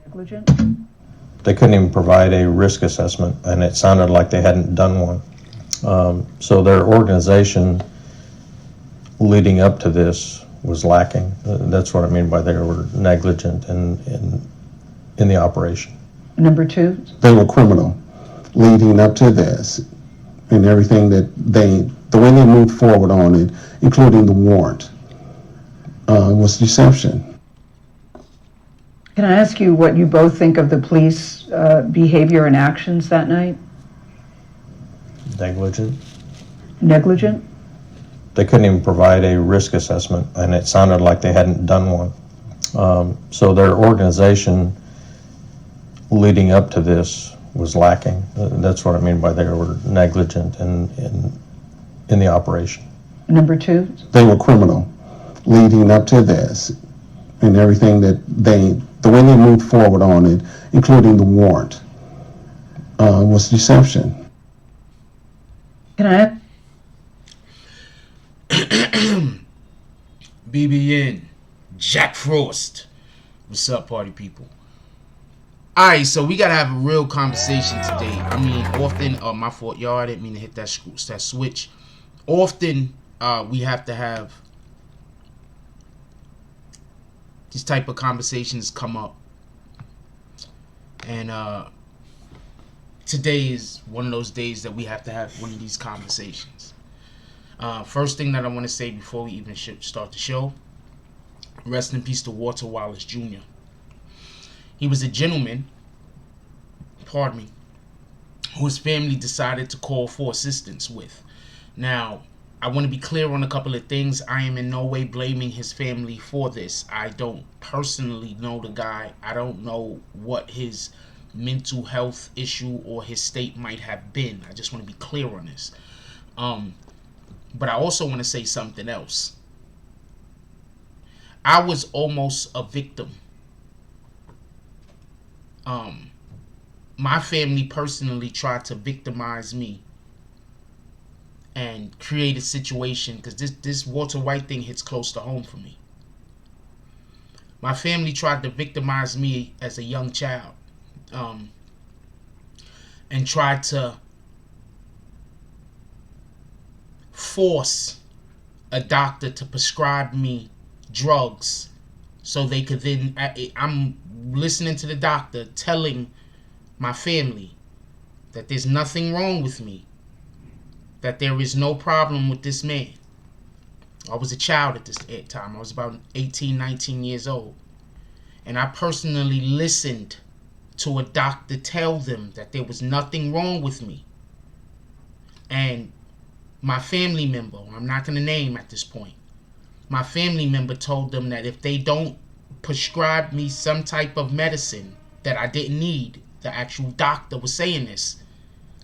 Negligent? They couldn't even provide a risk assessment, and it sounded like they hadn't done one. So their organization leading up to this was lacking. That's what I mean by they were negligent in the operation. Number two? They were criminal leading up to this, and everything that the way they moved forward on it, including the warrant, was deception. Can I ask you what you both think of the police behavior and actions that night? Negligent. Negligent? They couldn't even provide a risk assessment, and it sounded like they hadn't done one. So their organization leading up to this was lacking. That's what I mean by they were negligent in the operation. Number two? They were criminal leading up to this, and everything that the way they moved forward on it, including the warrant, was deception. Can I? BBN, Jack Frost. What's up, party people? Alright, so we gotta have a real conversation today. I mean, often, my fault, y'all, I didn't mean to hit that switch. Often, we have to have these type of conversations come up. And today is one of those days that we have to have one of these conversations. First thing that I want to say before we even start the show, rest in peace to Wallace Jr. He was a gentleman pardon me, who his family decided to call for assistance with. Now, I want to be clear on a couple of things. I am in no way blaming his family for this. I don't personally know the guy. I don't know what his mental health issue or his state might have been. I just want to be clear on this. But I also want to say something else. I was almost a victim. My family personally tried to victimize me and create a situation, because this Walter White thing hits close to home for me. My family tried to victimize me as a young child, and tried to force a doctor to prescribe me drugs so they could then, I'm listening to the doctor telling my family that there's nothing wrong with me, that there is no problem with this man. I was a child at this time. I was about 18, 19 years old. And I personally listened to a doctor tell them that there was nothing wrong with me. And my family member, I'm not going to name at this point, my family member told them that if they don't prescribe me some type of medicine that I didn't need, the actual doctor was saying this,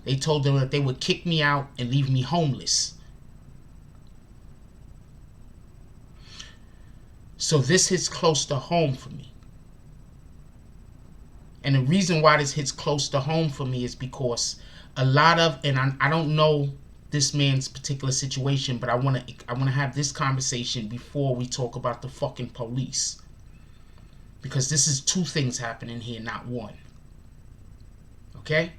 they told them that they would kick me out and leave me homeless. So this hits close to home for me. And the reason why this hits close to home for me is because a lot of, and I don't know this man's particular situation, but I want to have this conversation before we talk about the fucking police. Because this is two things happening here, not one. Okay?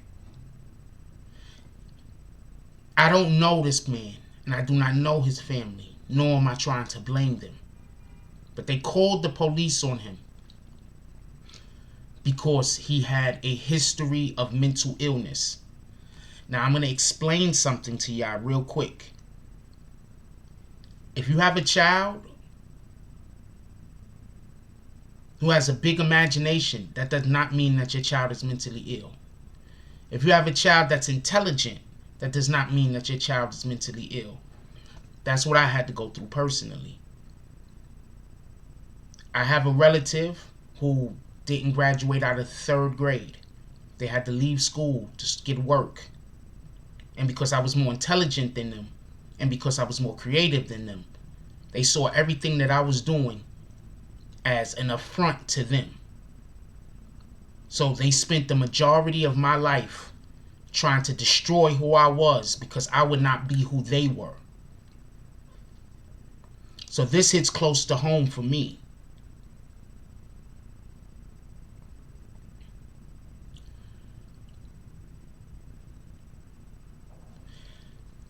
I don't know this man, and I do not know his family, nor am I trying to blame them. But they called the police on him because he had a history of mental illness. Now, I'm going to explain something to y'all real quick. If you have a child who has a big imagination, that does not mean that your child is mentally ill. If you have a child that's intelligent, that does not mean that your child is mentally ill. That's what I had to go through personally. I have a relative who didn't graduate out of 3rd grade. They had to leave school to get work. And because I was more intelligent than them, and because I was more creative than them, they saw everything that I was doing as an affront to them. So they spent the majority of my life trying to destroy who I was because I would not be who they were. So this hits close to home for me.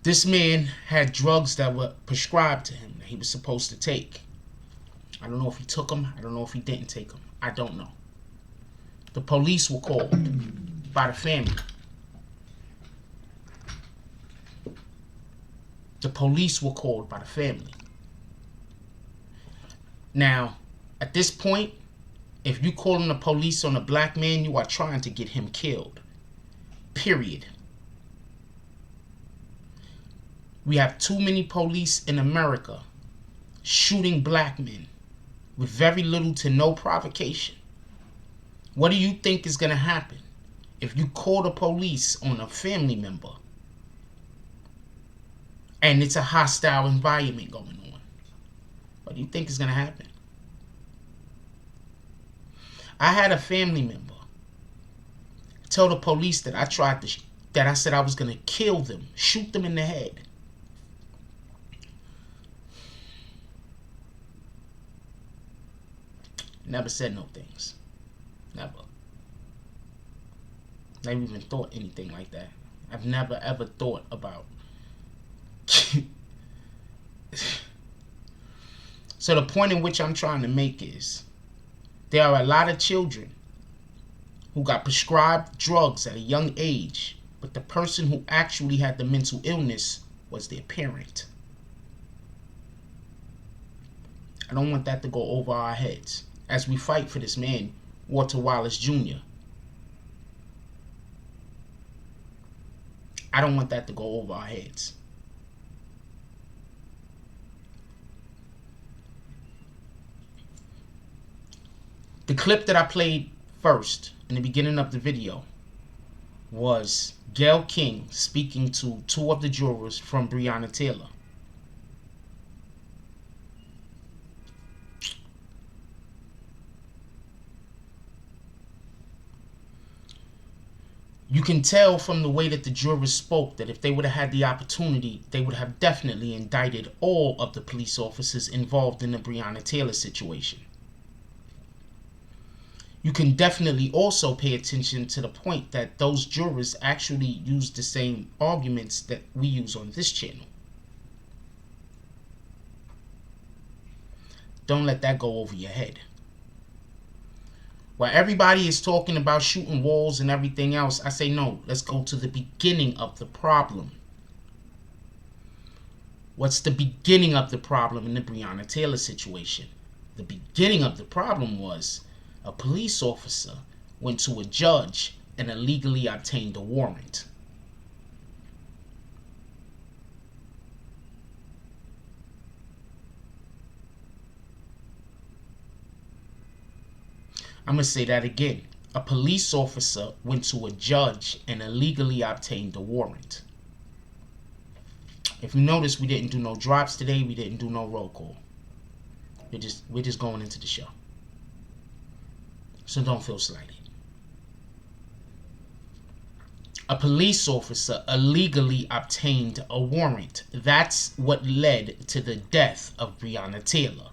This man had drugs that were prescribed to him that he was supposed to take. I don't know if he took them. I don't know if he didn't take them. I don't know. The police were called by the family. The police were called by the family. Now, at this point, if you calling the police on a black man, you are trying to get him killed. Period. We have too many police in America shooting black men with very little to no provocation. What do you think is going to happen if you call the police on a family member and it's a hostile environment going on? What do you think is going to happen? I had a family member tell the police that I said I was going to kill them, shoot them in the head. Never said no things. Never. Never even thought anything like that. I've never ever thought about. So the point in which I'm trying to make is there are a lot of children who got prescribed drugs at a young age, but the person who actually had the mental illness was their parent. I don't want that to go over our heads as we fight for this man, Walter Wallace Jr. I don't want that to go over our heads. The clip that I played first in the beginning of the video was Gayle King speaking to two of the jurors from Breonna Taylor. You can tell from the way that the jurors spoke that if they would have had the opportunity, they would have definitely indicted all of the police officers involved in the Breonna Taylor situation. You can definitely also pay attention to the point that those jurors actually used the same arguments that we use on this channel. Don't let that go over your head. While everybody is talking about shooting walls and everything else, I say no, let's go to the beginning of the problem. What's the beginning of the problem in the Breonna Taylor situation? The beginning of the problem was a police officer went to a judge and illegally obtained a warrant. I'm going to say that again. A police officer went to a judge and illegally obtained a warrant. If you notice, we didn't do no drops today. We didn't do no roll call. We're just going into the show. So don't feel slighted. A police officer illegally obtained a warrant. That's what led to the death of Breonna Taylor.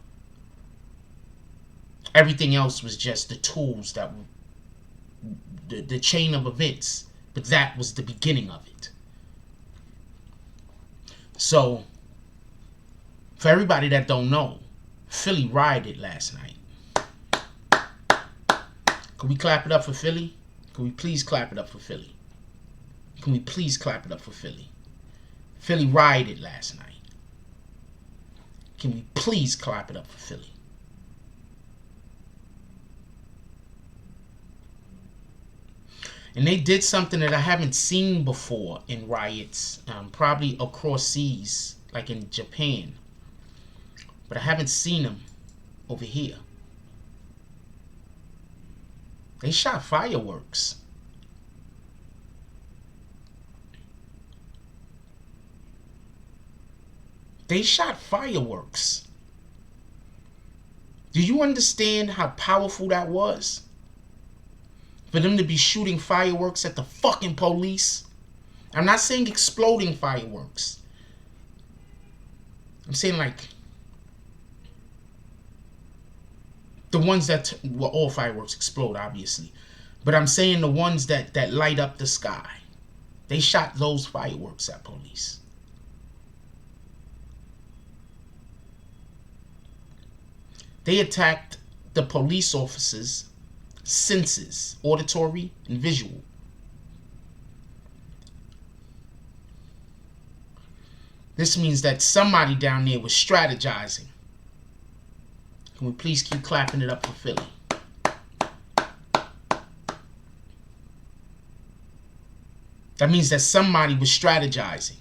Everything else was just the tools that the chain of events, but that was the beginning of it. So, for everybody that don't know, Philly rioted last night. Can we clap it up for Philly? Can we please clap it up for Philly? Can we please clap it up for Philly? Philly rioted last night. Can we please clap it up for Philly? And they did something that I haven't seen before in riots, probably across seas, like in Japan. But I haven't seen them over here. They shot fireworks. They shot fireworks. Do you understand how powerful that was? For them to be shooting fireworks at the fucking police. I'm not saying exploding fireworks. I'm saying like the ones that, well, all fireworks explode obviously. But I'm saying the ones that light up the sky. They shot those fireworks at police. They attacked the police officers' senses, auditory and visual. This means that somebody down there was strategizing. Can we please keep clapping it up for Philly? That means that somebody was strategizing.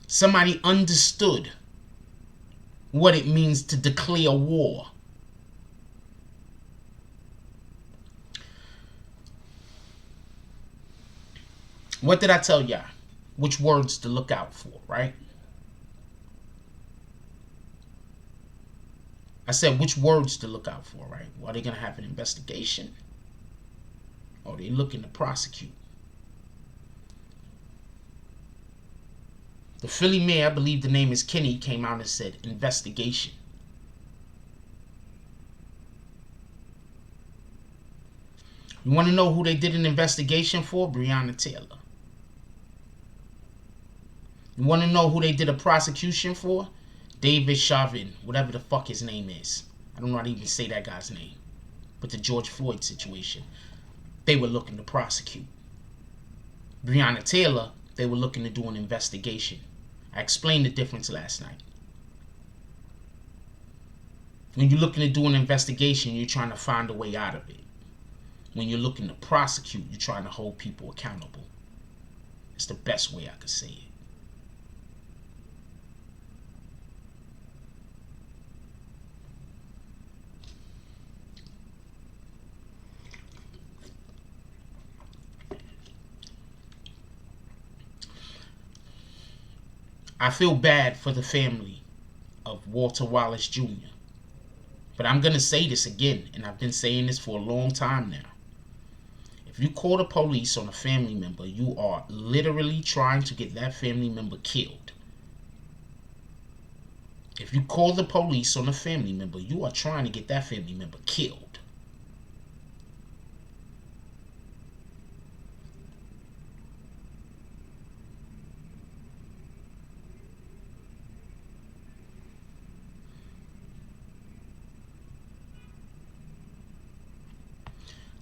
Somebody understood what it means to declare war. What did I tell y'all? Which words to look out for, right? I said which words to look out for, right? Well, are they going to have an investigation? Or are they looking to prosecute? The Philly mayor, I believe the name is Kenny, came out and said investigation. You want to know who they did an investigation for? Breonna Taylor. You want to know who they did a prosecution for? David Chauvin, whatever the fuck his name is. I don't know how to even say that guy's name. But the George Floyd situation, they were looking to prosecute. Breonna Taylor, they were looking to do an investigation. I explained the difference last night. When you're looking to do an investigation, you're trying to find a way out of it. When you're looking to prosecute, you're trying to hold people accountable. It's the best way I could say it. I feel bad for the family of Walter Wallace Jr. But I'm going to say this again, and I've been saying this for a long time now. If you call the police on a family member, you are literally trying to get that family member killed. If you call the police on a family member, you are trying to get that family member killed.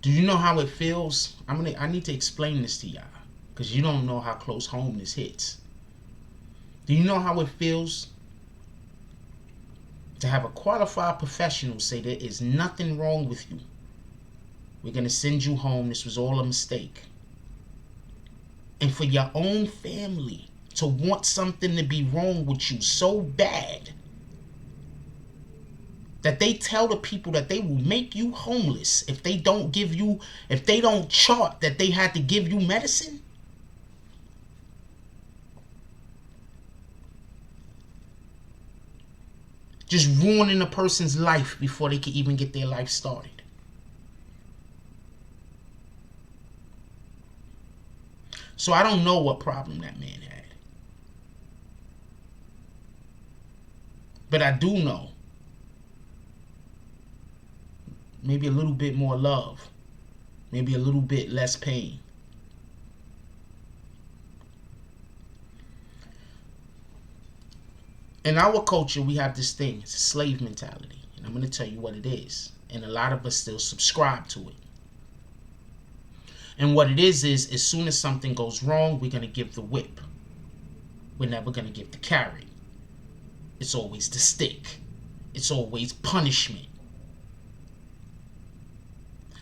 Do you know how it feels? I need to explain this to y'all, because you don't know how close home this hits. Do you know how it feels to have a qualified professional say there is nothing wrong with you? We're going to send you home. This was all a mistake. And for your own family to want something to be wrong with you so bad that they tell the people that they will make you homeless if they don't chart that they had to give you medicine. Just ruining a person's life before they can even get their life started. So I don't know what problem that man had. But I do know maybe a little bit more love, maybe a little bit less pain. In our culture, we have this thing, it's a slave mentality, and I'm going to tell you what it is, and a lot of us still subscribe to it. And what it is as soon as something goes wrong, we're going to give the whip. We're never going to give the carrot. It's always the stick. It's always punishment.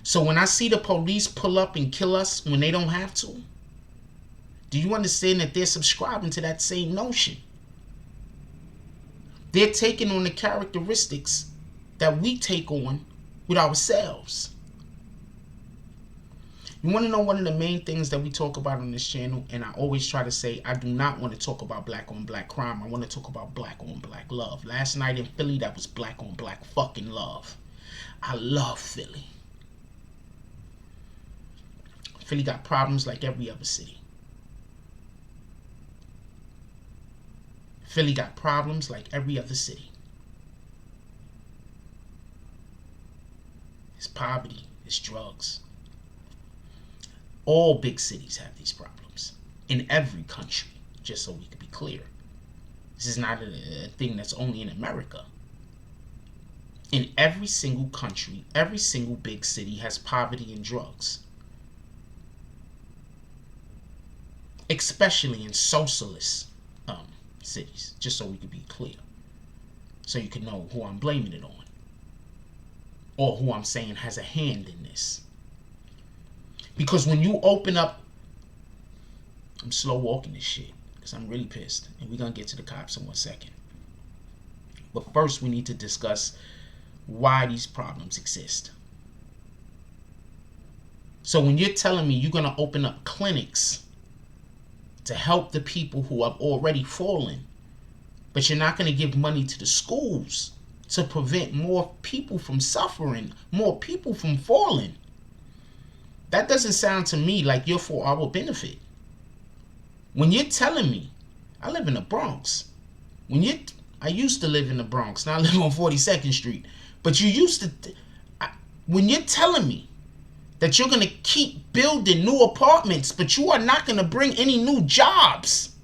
So when I see the police pull up and kill us when they don't have to, do you understand that they're subscribing to that same notion? They're taking on the characteristics that we take on with ourselves. You want to know one of the main things that we talk about on this channel, and I always try to say, I do not want to talk about black on black crime. I want to talk about black on black love. Last night in Philly, that was black on black fucking love. I love Philly. Philly got problems like every other city. Philly got problems like every other city. It's poverty, it's drugs. All big cities have these problems. In every country, just so we can be clear. This is not a thing that's only in America. In every single country, every single big city has poverty and drugs. Especially in socialist cities, just so we can be clear. So you can know who I'm blaming it on. Or who I'm saying has a hand in this. Because when you open up, I'm slow walking this shit because I'm really pissed. And we're going to get to the cops in 1 second. But first we need to discuss why these problems exist. So when you're telling me you're going to open up clinics to help the people who have already fallen, but you're not going to give money to the schools to prevent more people from suffering, more people from falling, that doesn't sound to me like you're for our benefit. When you're telling me, I live in the Bronx. I used to live in the Bronx. Now I live on 42nd Street. But you used to, when you're telling me that you're going to keep building new apartments, but you are not going to bring any new jobs.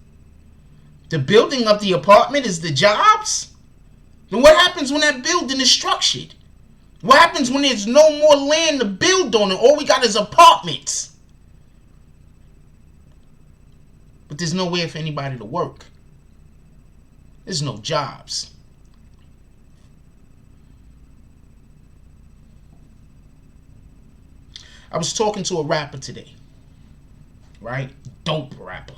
The building of the apartment is the jobs? Then what happens when that building is structured? What happens when there's no more land to build on and all we got is apartments? But there's nowhere for anybody to work. There's no jobs. I was talking to a rapper today. right? Dope rapper.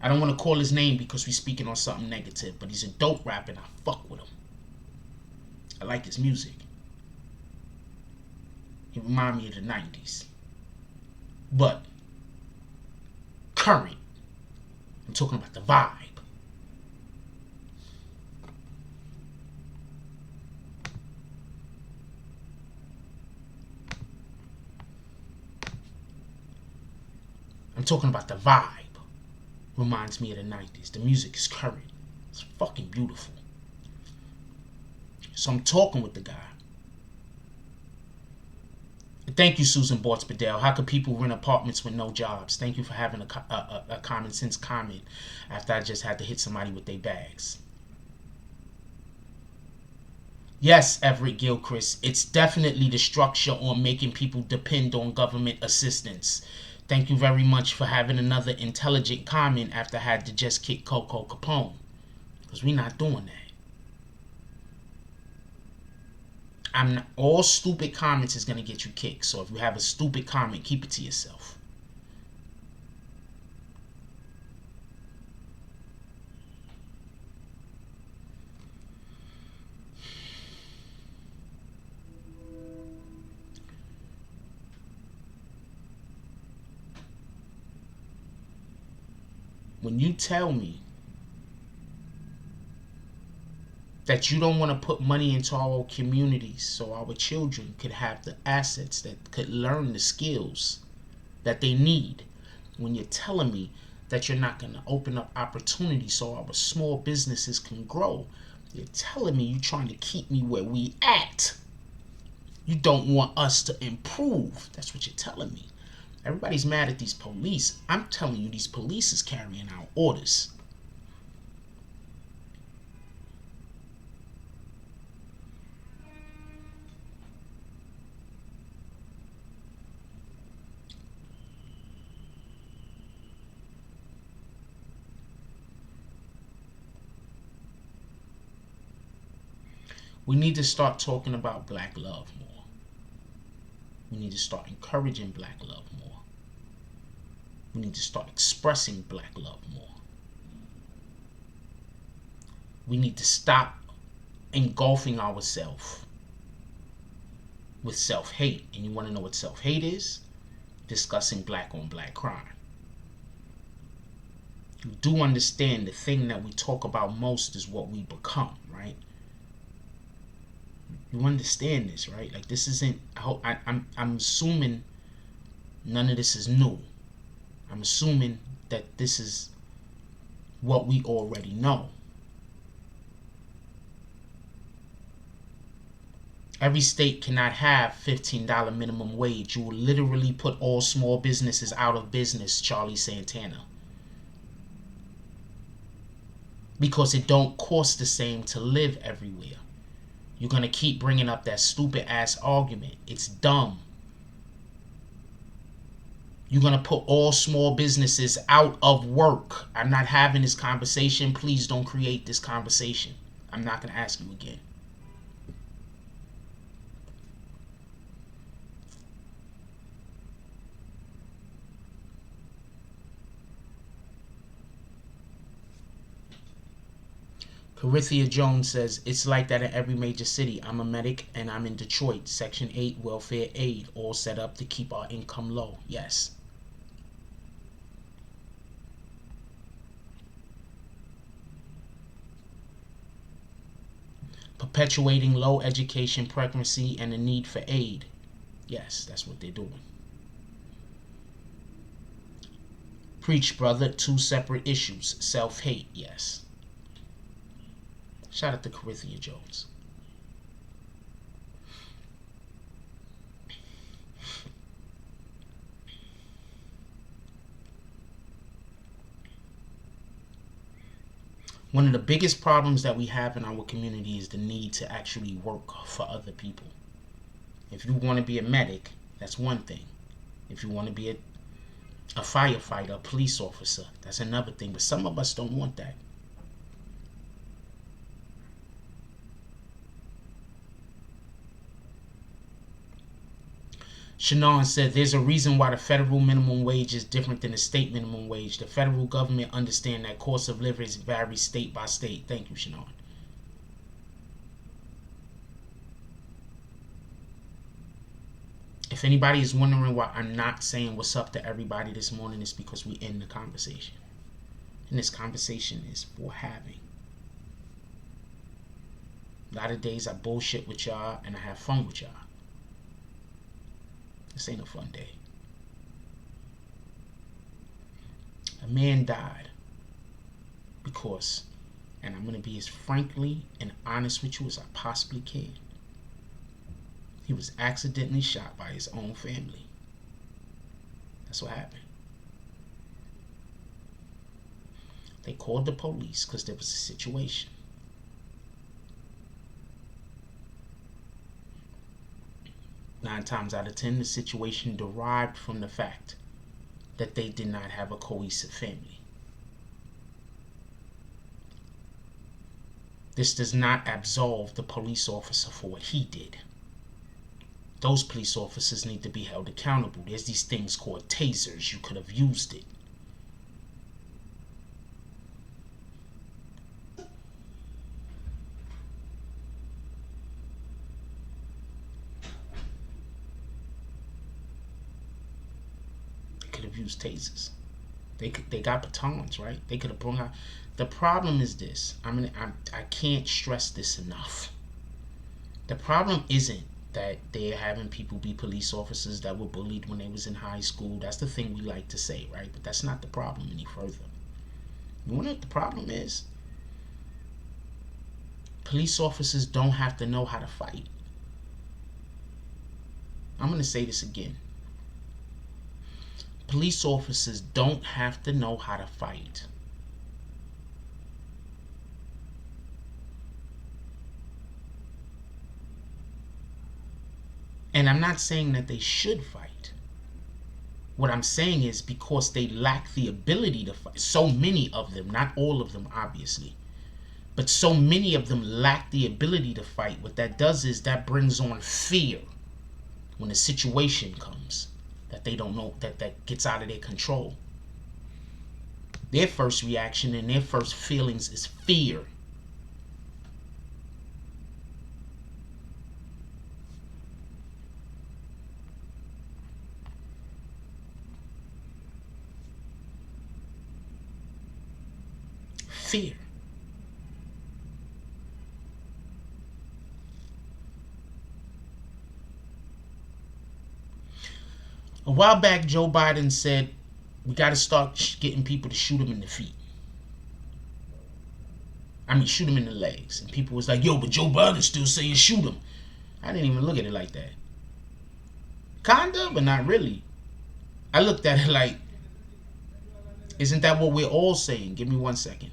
I don't want to call his name because we're speaking on something negative, but he's a dope rapper and I fuck with him. I like his music. He reminds me of the 90s. But current, I'm talking about the vibe. I'm talking about the vibe. Reminds me of the 90s. The music is current. It's fucking beautiful. So I'm talking with the guy. Thank you, Susan Bortz-Bedell. How could people rent apartments with no jobs? Thank you for having a common sense comment after I just had to hit somebody with their bags. Yes, Everett Gilchrist, it's definitely the structure on making people depend on government assistance. Thank you very much for having another intelligent comment after I had to just kick Coco Capone. Because we're not doing that. All stupid comments is going to get you kicked. So if you have a stupid comment, keep it to yourself. When you tell me that you don't want to put money into our communities so our children could have the assets that could learn the skills that they need, when you're telling me that you're not going to open up opportunities so our small businesses can grow, you're telling me you're trying to keep me where we at. You don't want us to improve. That's what you're telling me. Everybody's mad at these police. I'm telling you, these police is carrying out orders. We need to start talking about black love more. We need to start encouraging black love more. We need to start expressing black love more. We need to stop engulfing ourselves with self-hate. And you want to know what self-hate is? Discussing black on black crime. You do understand the thing that we talk about most is what we become, right? You understand this, right? Like, this isn't, I'm assuming none of this is new. I'm assuming that this is what we already know. Every state cannot have $15 minimum wage. You will literally put all small businesses out of business, Charlie Santana. Because it don't cost the same to live everywhere. You're going to keep bringing up that stupid ass argument. It's dumb. You're going to put all small businesses out of work. I'm not having this conversation. Please don't create this conversation. I'm not going to ask you again. Carithia Jones says, it's like that in every major city. I'm a medic and I'm in Detroit. Section 8 welfare aid, all set up to keep our income low. Yes. Perpetuating low education, pregnancy, and the need for aid. Yes, that's what they're doing. Preach, brother. Two separate issues. Self-hate, yes. Shout out to Carithia Jones. One of the biggest problems that we have in our community is the need to actually work for other people. If you want to be a medic, that's one thing. If you want to be a firefighter, a police officer, that's another thing. But some of us don't want that. Shannon said, there's a reason why the federal minimum wage is different than the state minimum wage. The federal government understands that cost of living varies state by state. Thank you, Shannon. If anybody is wondering why I'm not saying what's up to everybody this morning, it's because we end the conversation. And this conversation is for having. A lot of days I bullshit with y'all and I have fun with y'all. This ain't a fun day. A man died because, and I'm going to be as frankly and honest with you as I possibly can, he was accidentally shot by his own family. That's what happened. They called the police because there was a situation. Nine times out of 10, the situation derived from the fact that they did not have a cohesive family. This does not absolve the police officer for what he did. Those police officers need to be held accountable. There's these things called tasers. You could have used it. Used tasers. They got batons, right? They could have brought out. The problem is this. I can't stress this enough. The problem isn't that they're having people be police officers that were bullied when they was in high school. That's the thing we like to say, right? But that's not the problem any further. You wanna know what the problem is? Police officers don't have to know how to fight. I'm gonna say this again. Police officers don't have to know how to fight. And I'm not saying that they should fight. What I'm saying is because they lack the ability to fight. So many of them, not all of them obviously, but so many of them lack the ability to fight. What that does is that brings on fear when a situation comes that they don't know, that gets out of their control. Their first reaction and their first feelings is fear. Fear. A while back, Joe Biden said, we got to start getting people to shoot him in the feet. Shoot him in the legs. And people was like, yo, but Joe Biden's still saying shoot him. I didn't even look at it like that. Kinda, but not really. I looked at it like, isn't that what we're all saying? Give me 1 second.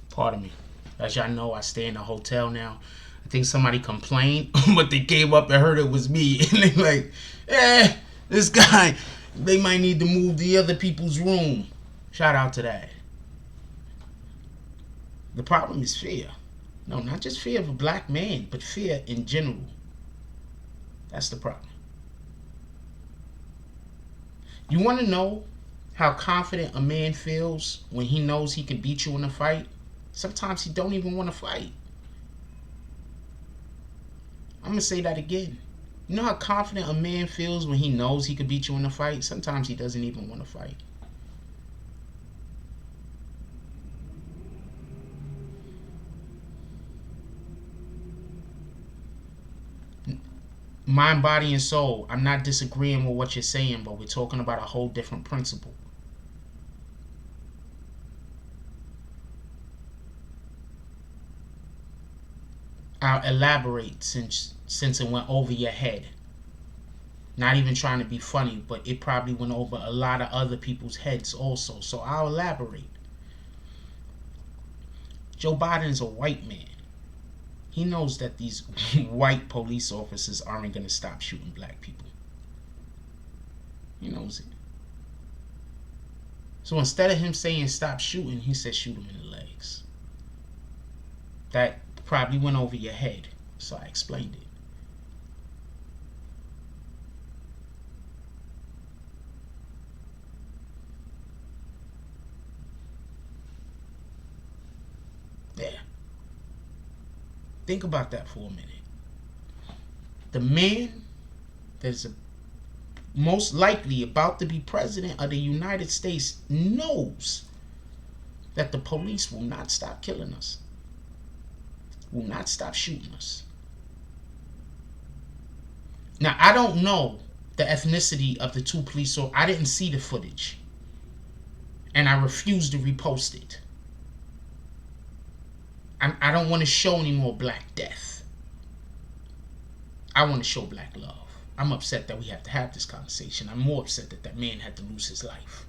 Pardon me. As y'all know, I stay in a hotel now. I think somebody complained, but they came up and heard it was me. And they like, this guy, they might need to move the other people's room. Shout out to that. The problem is fear. No, not just fear of a black man, but fear in general. That's the problem. You want to know how confident a man feels when he knows he can beat you in a fight? Sometimes he don't even want to fight. I'm going to say that again. You know how confident a man feels when he knows he could beat you in a fight? Sometimes he doesn't even want to fight. Mind, body, and soul. I'm not disagreeing with what you're saying, but we're talking about a whole different principle. I'll elaborate since it went over your head. Not even trying to be funny, but it probably went over a lot of other people's heads also. So I'll elaborate. Joe Biden is a white man. He knows that these white police officers aren't going to stop shooting black people. He knows it. So instead of him saying stop shooting, he said shoot him in the legs. That probably went over your head, so I explained it. Yeah. Think about that for a minute. The man that is most likely about to be president of the United States knows that the police will not stop killing us, will not stop shooting us. Now, I don't know the ethnicity of the two police officers. I didn't see the footage, and I refuse to repost it. I don't want to show any more black death. I want to show black love. I'm upset that we have to have this conversation. I'm more upset that that man had to lose his life.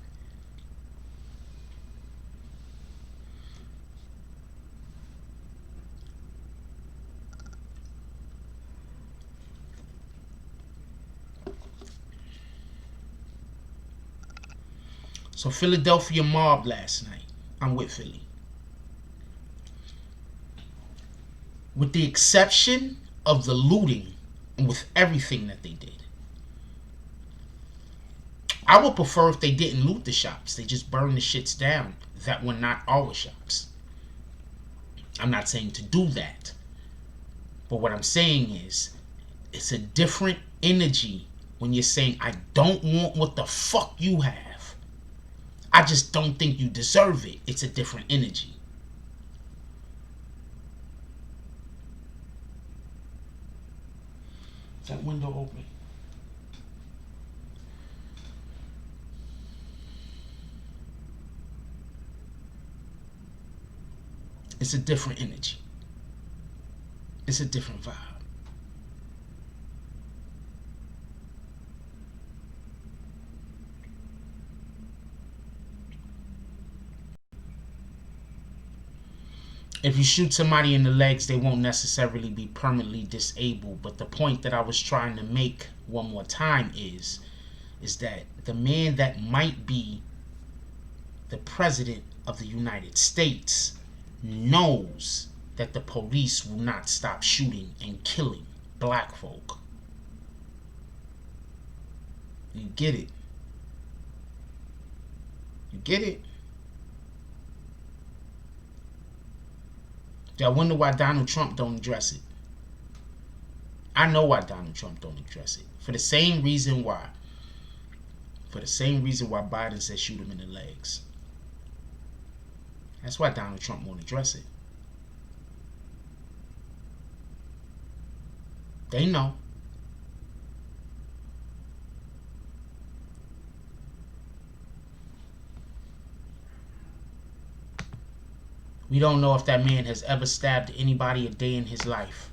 So Philadelphia mob last night. I'm with Philly. With the exception of the looting and with everything that they did. I would prefer if they didn't loot the shops. They just burned the shits down that were not our shops. I'm not saying to do that. But what I'm saying is, it's a different energy when you're saying, I don't want what the fuck you have. I just don't think you deserve it. It's a different energy. Is that window open? It's a different energy. It's a different vibe. If you shoot somebody in the legs, they won't necessarily be permanently disabled. But the point that I was trying to make one more time is that the man that might be the president of the United States knows that the police will not stop shooting and killing black folk. You get it? You get it? I wonder why Donald Trump don't address it. I know why Donald Trump don't address it. For the same reason why Biden said shoot him in the legs. That's why Donald Trump won't address it. They know. We don't know if that man has ever stabbed anybody a day in his life.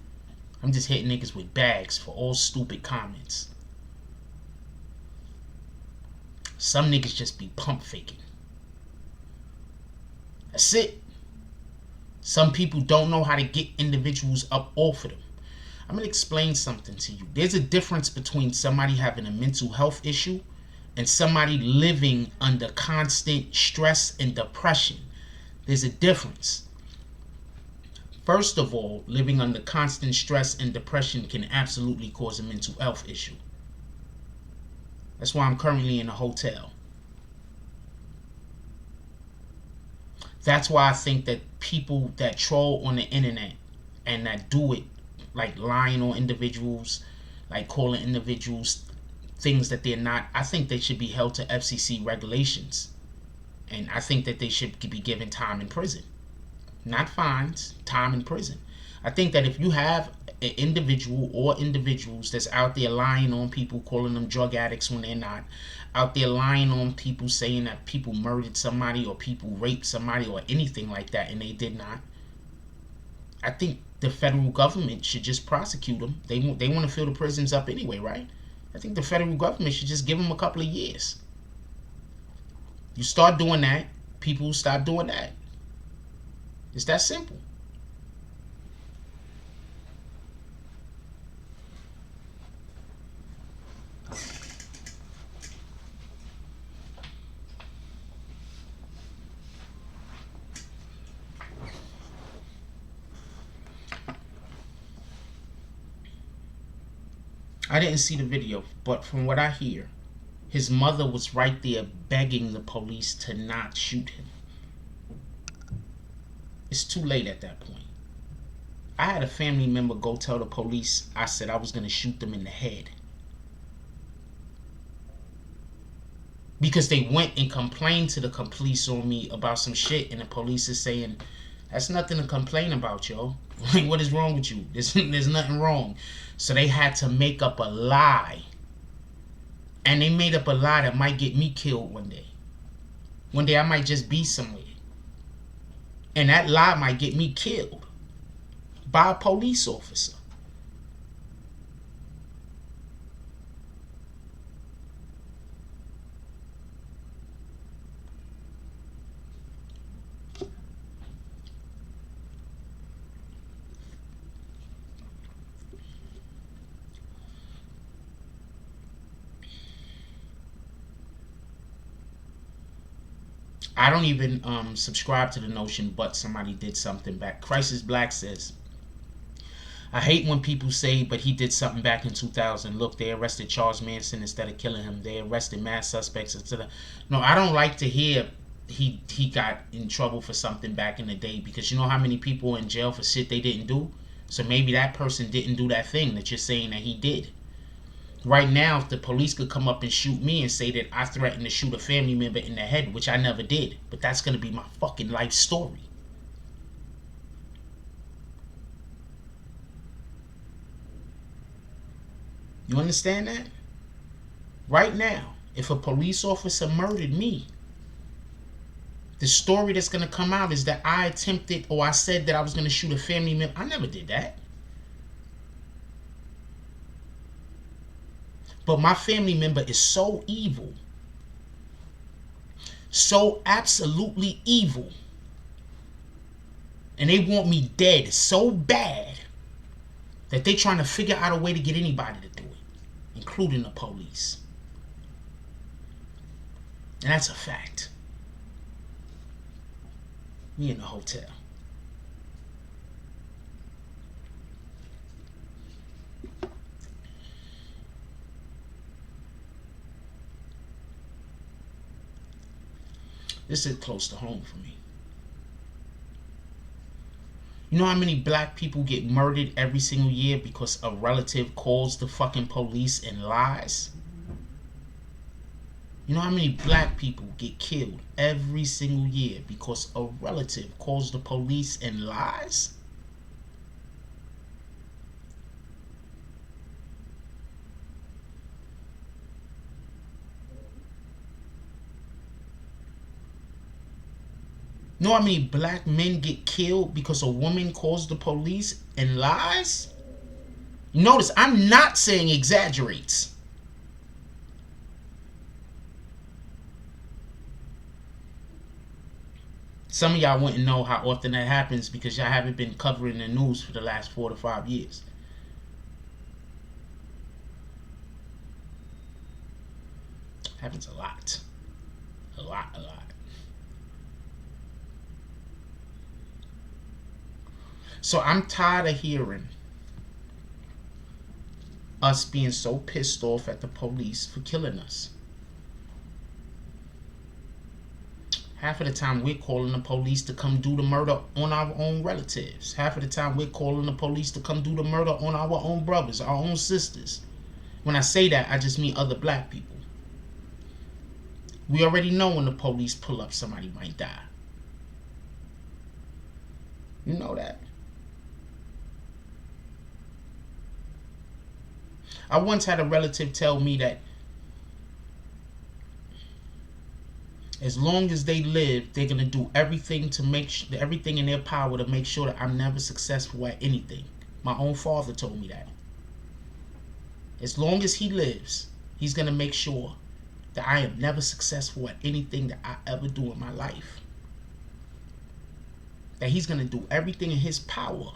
I'm just hitting niggas with bags for all stupid comments. Some niggas just be pump faking. That's it. Some people don't know how to get individuals up off of them. I'm going to explain something to you. There's a difference between somebody having a mental health issue and somebody living under constant stress and depression. There's a difference. First of all, living under constant stress and depression can absolutely cause a mental health issue. That's why I'm currently in a hotel. That's why I think that people that troll on the internet and that do it, like lying on individuals, like calling individuals things that they're not, I think they should be held to FCC regulations. And I think that they should be given time in prison. Not fines, time in prison. I think that if you have an individual or individuals that's out there lying on people, calling them drug addicts when they're not, out there lying on people, saying that people murdered somebody or people raped somebody or anything like that and they did not, I think the federal government should just prosecute them. They want to fill the prisons up anyway, right? I think the federal government should just give them a couple of years. You start doing that, people will stop doing that. It's that simple. I didn't see the video, but from what I hear, his mother was right there begging the police to not shoot him. It's too late at that point. I had a family member go tell the police I said I was going to shoot them in the head. Because they went and complained to the police on me about some shit, and the police is saying, that's nothing to complain about, yo. Like, what is wrong with you? There's nothing wrong. So they had to make up a lie. And they made up a lie that might get me killed one day. One day I might just be somewhere. And that lie might get me killed by a police officer. I don't even subscribe to the notion, but somebody did something back. Crisis Black says, I hate when people say, but he did something back in 2000. Look, they arrested Charles Manson instead of killing him. They arrested mass suspects instead of... No, I don't like to hear he got in trouble for something back in the day, because you know how many people are in jail for shit they didn't do? So maybe that person didn't do that thing that you're saying that he did. Right now, if the police could come up and shoot me and say that I threatened to shoot a family member in the head, which I never did, but that's going to be my fucking life story. You understand that? Right now, if a police officer murdered me, the story that's going to come out is that I attempted, or I said that I was going to shoot a family member. I never did that. But my family member is so evil, so absolutely evil, and they want me dead so bad that they're trying to figure out a way to get anybody to do it, including the police. And that's a fact. Me in the hotel. This is close to home for me. You know how many black people get murdered every single year because a relative calls the fucking police and lies? You know how many black people get killed every single year because a relative calls the police and lies? You know how many black men get killed because a woman calls the police and lies? Notice, I'm not saying exaggerates. Some of y'all wouldn't know how often that happens because y'all haven't been covering the news for the last 4 to 5 years. Happens a lot. A lot. So I'm tired of hearing us being so pissed off at the police for killing us. Half of the time we're calling the police to come do the murder on our own relatives. Half of the time we're calling the police to come do the murder on our own brothers, our own sisters. When I say that, I just mean other black people. We already know when the police pull up, somebody might die. You know that. I once had a relative tell me that As long as they live, they're gonna do everything to everything in their power to make sure that I'm never successful at anything. My own father told me that. As long as he lives, he's gonna make sure that I am never successful at anything that I ever do in my life. That he's gonna do everything in his power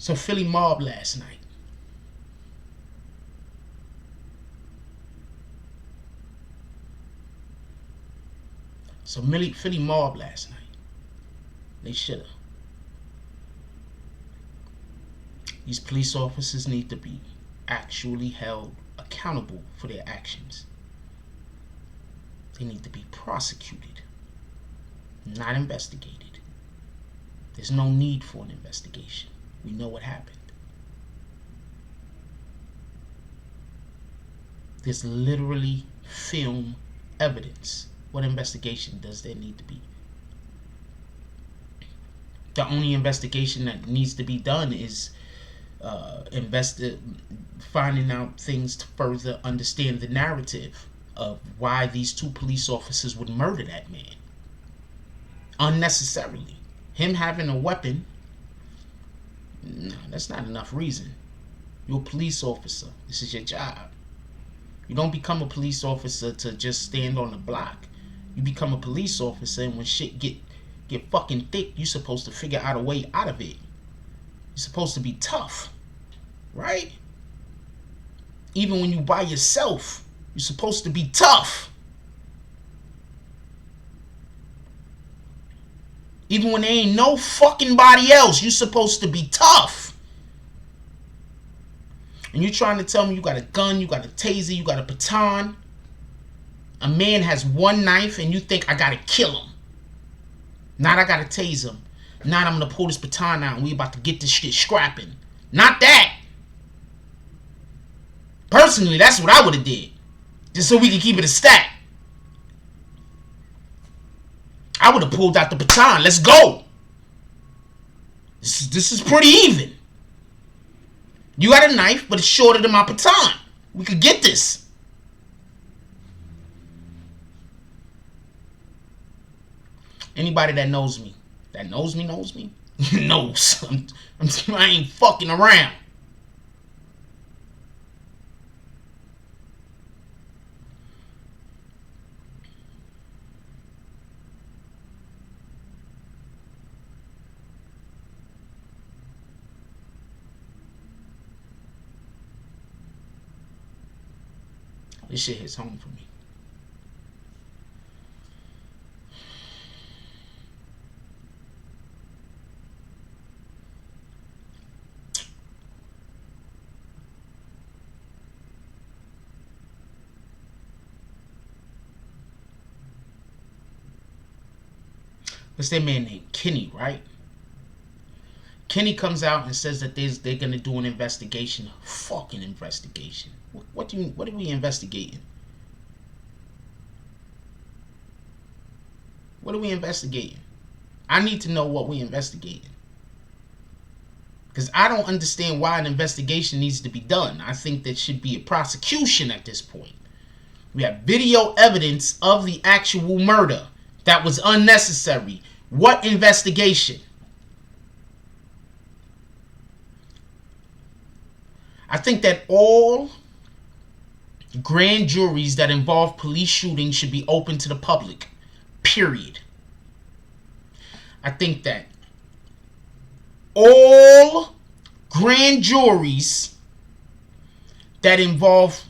So Philly mob last night. Philly mob last night. They should have. These police officers need to be actually held accountable for their actions. They need to be prosecuted, not investigated. There's no need for an investigation. We know what happened. There's literally film evidence. What investigation does there need to be? The only investigation that needs to be done is finding out things to further understand the narrative of why these two police officers would murder that man unnecessarily. Him having a weapon, no, that's not enough reason. You're a police officer. This is your job. You don't become a police officer to just stand on the block. You become a police officer, and when shit get fucking thick, you're supposed to figure out a way out of it. You're supposed to be tough, right? Even when you by yourself, you're supposed to be tough. Even when there ain't no fucking body else, you're supposed to be tough. And you're trying to tell me you got a gun, you got a taser, you got a baton. A man has one knife and you think I gotta kill him. Not I gotta tase him. Not I'm gonna pull this baton out and we about to get this shit scrapping. Not that. Personally, that's what I would have did. Just so we can keep it a stack. I would have pulled out the baton. Let's go. This is pretty even. You got a knife, but it's shorter than my baton. We could get this. Anybody that knows me, knows me, knows. I ain't fucking around. This shit hits home for me. What's that man named Kenny, right? Kenny comes out and says that they're gonna do an investigation. Fucking investigation. What are we investigating? What are we investigating? I need to know what we investigating. Because I don't understand why an investigation needs to be done. I think there should be a prosecution at this point. We have video evidence of the actual murder that was unnecessary. What investigation? I think that all grand juries that involve police shootings should be open to the public. Period. I think that all grand juries that involve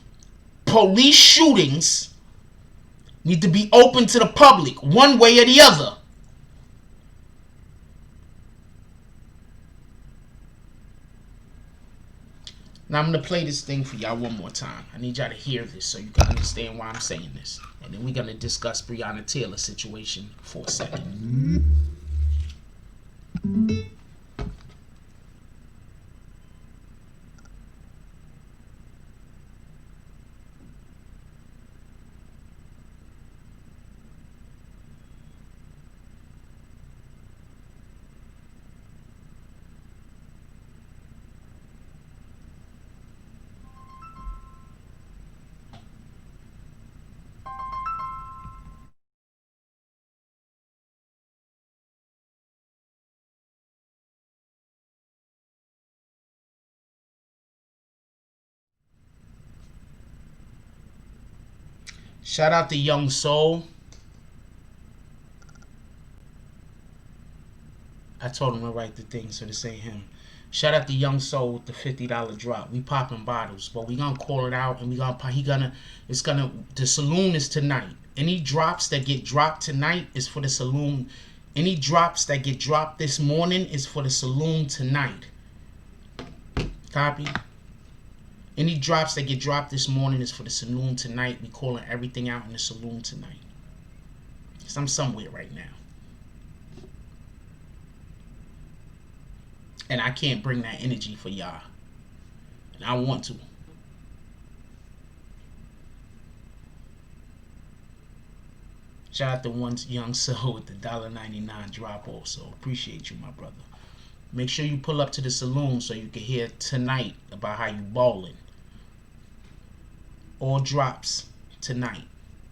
police shootings need to be open to the public, one way or the other. Now I'm going to play this thing for y'all one more time. I need y'all to hear this so you can understand why I'm saying this. And then we're going to discuss Breonna Taylor's situation for a second. Shout out to Young Soul. I told him to write the thing, so this ain't him. Shout out to Young Soul with the $50 drop. We popping bottles, but we gonna call it out, and the saloon is tonight. Any drops that get dropped tonight is for the saloon. Any drops that get dropped this morning is for the saloon tonight. Copy? Any drops that get dropped this morning is for the saloon tonight. We calling everything out in the saloon tonight. Because I'm somewhere right now. And I can't bring that energy for y'all. And I want to. Shout out to one Young Soul with the $1.99 drop also. Appreciate you, my brother. Make sure you pull up to the saloon so you can hear tonight about how you ballin'. All drops tonight.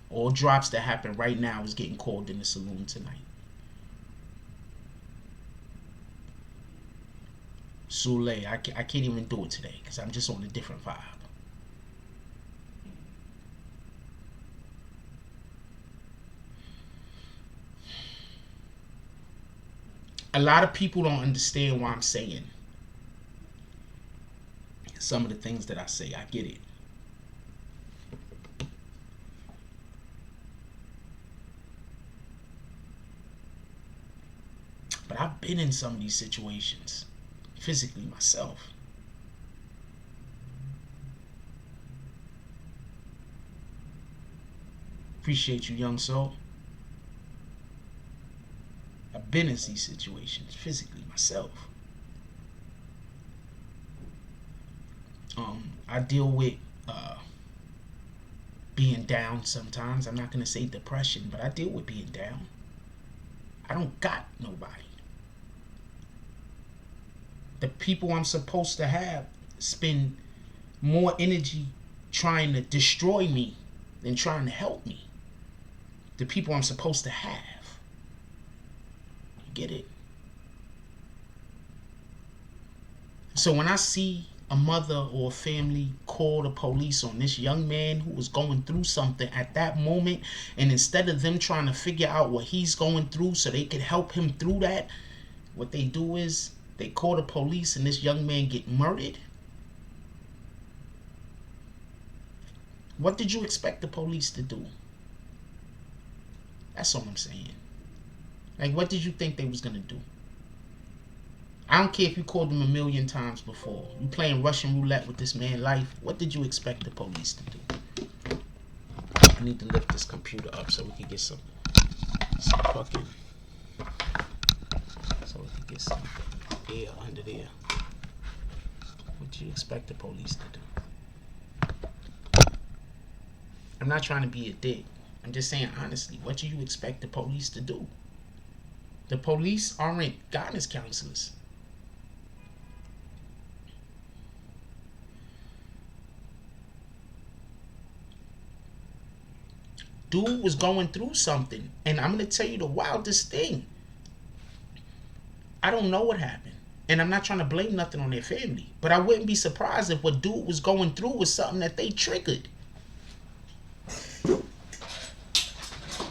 All drops that happen right now is getting called in the saloon tonight. Sule, I can't even do it today because I'm just on a different vibe. A lot of people don't understand why I'm saying some of the things that I say. I get it. But I've been in some of these situations physically myself. Appreciate you, Young Soul. I've been in these situations physically myself. I deal with being down sometimes. I'm not going to say depression, but I deal with being down. I don't got nobody. The people I'm supposed to have spend more energy trying to destroy me than trying to help me. The people I'm supposed to have. You get it? So when I see a mother or a family call the police on this young man who was going through something at that moment, and instead of them trying to figure out what he's going through so they could help him through that, what they do is they call the police and this young man get murdered. What did you expect the police to do? That's all I'm saying. Like, what did you think they was gonna do? I don't care if you called them 1,000,000 times before. You playing Russian roulette with this man's life. What did you expect the police to do? I need to lift this computer up so we can get some fucking, so we can get some air under there. What do you expect the police to do? I'm not trying to be a dick. I'm just saying honestly, what do you expect the police to do? The police aren't guidance counselors. Dude was going through something, and I'm going to tell you the wildest thing. I don't know what happened, and I'm not trying to blame nothing on their family, but I wouldn't be surprised if what dude was going through was something that they triggered.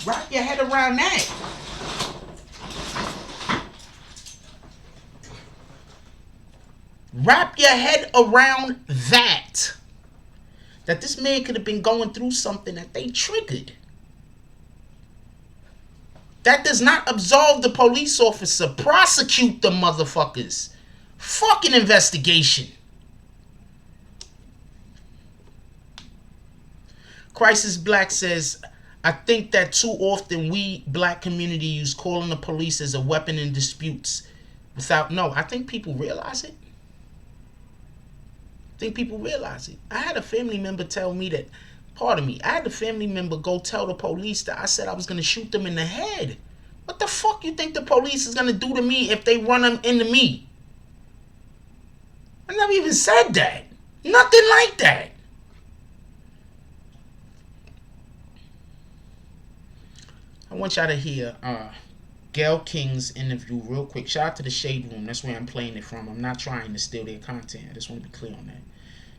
Wrap your head around that. Wrap your head around that. That this man could have been going through something that they triggered. That does not absolve the police officer. Prosecute the motherfuckers. Fucking investigation. Crisis Black says, I think that too often we black community use calling the police as a weapon in disputes without, no, I think people realize it. I think people realize it. I had a family member tell me that, pardon me, I had a family member go tell the police that I said I was going to shoot them in the head. What the fuck you think the police is going to do to me if they run them into me? I never even said that. Nothing like that. I want y'all to hear Gail King's interview real quick. Shout out to the Shade Room. That's where I'm playing it from. I'm not trying to steal their content. I just want to be clear on that.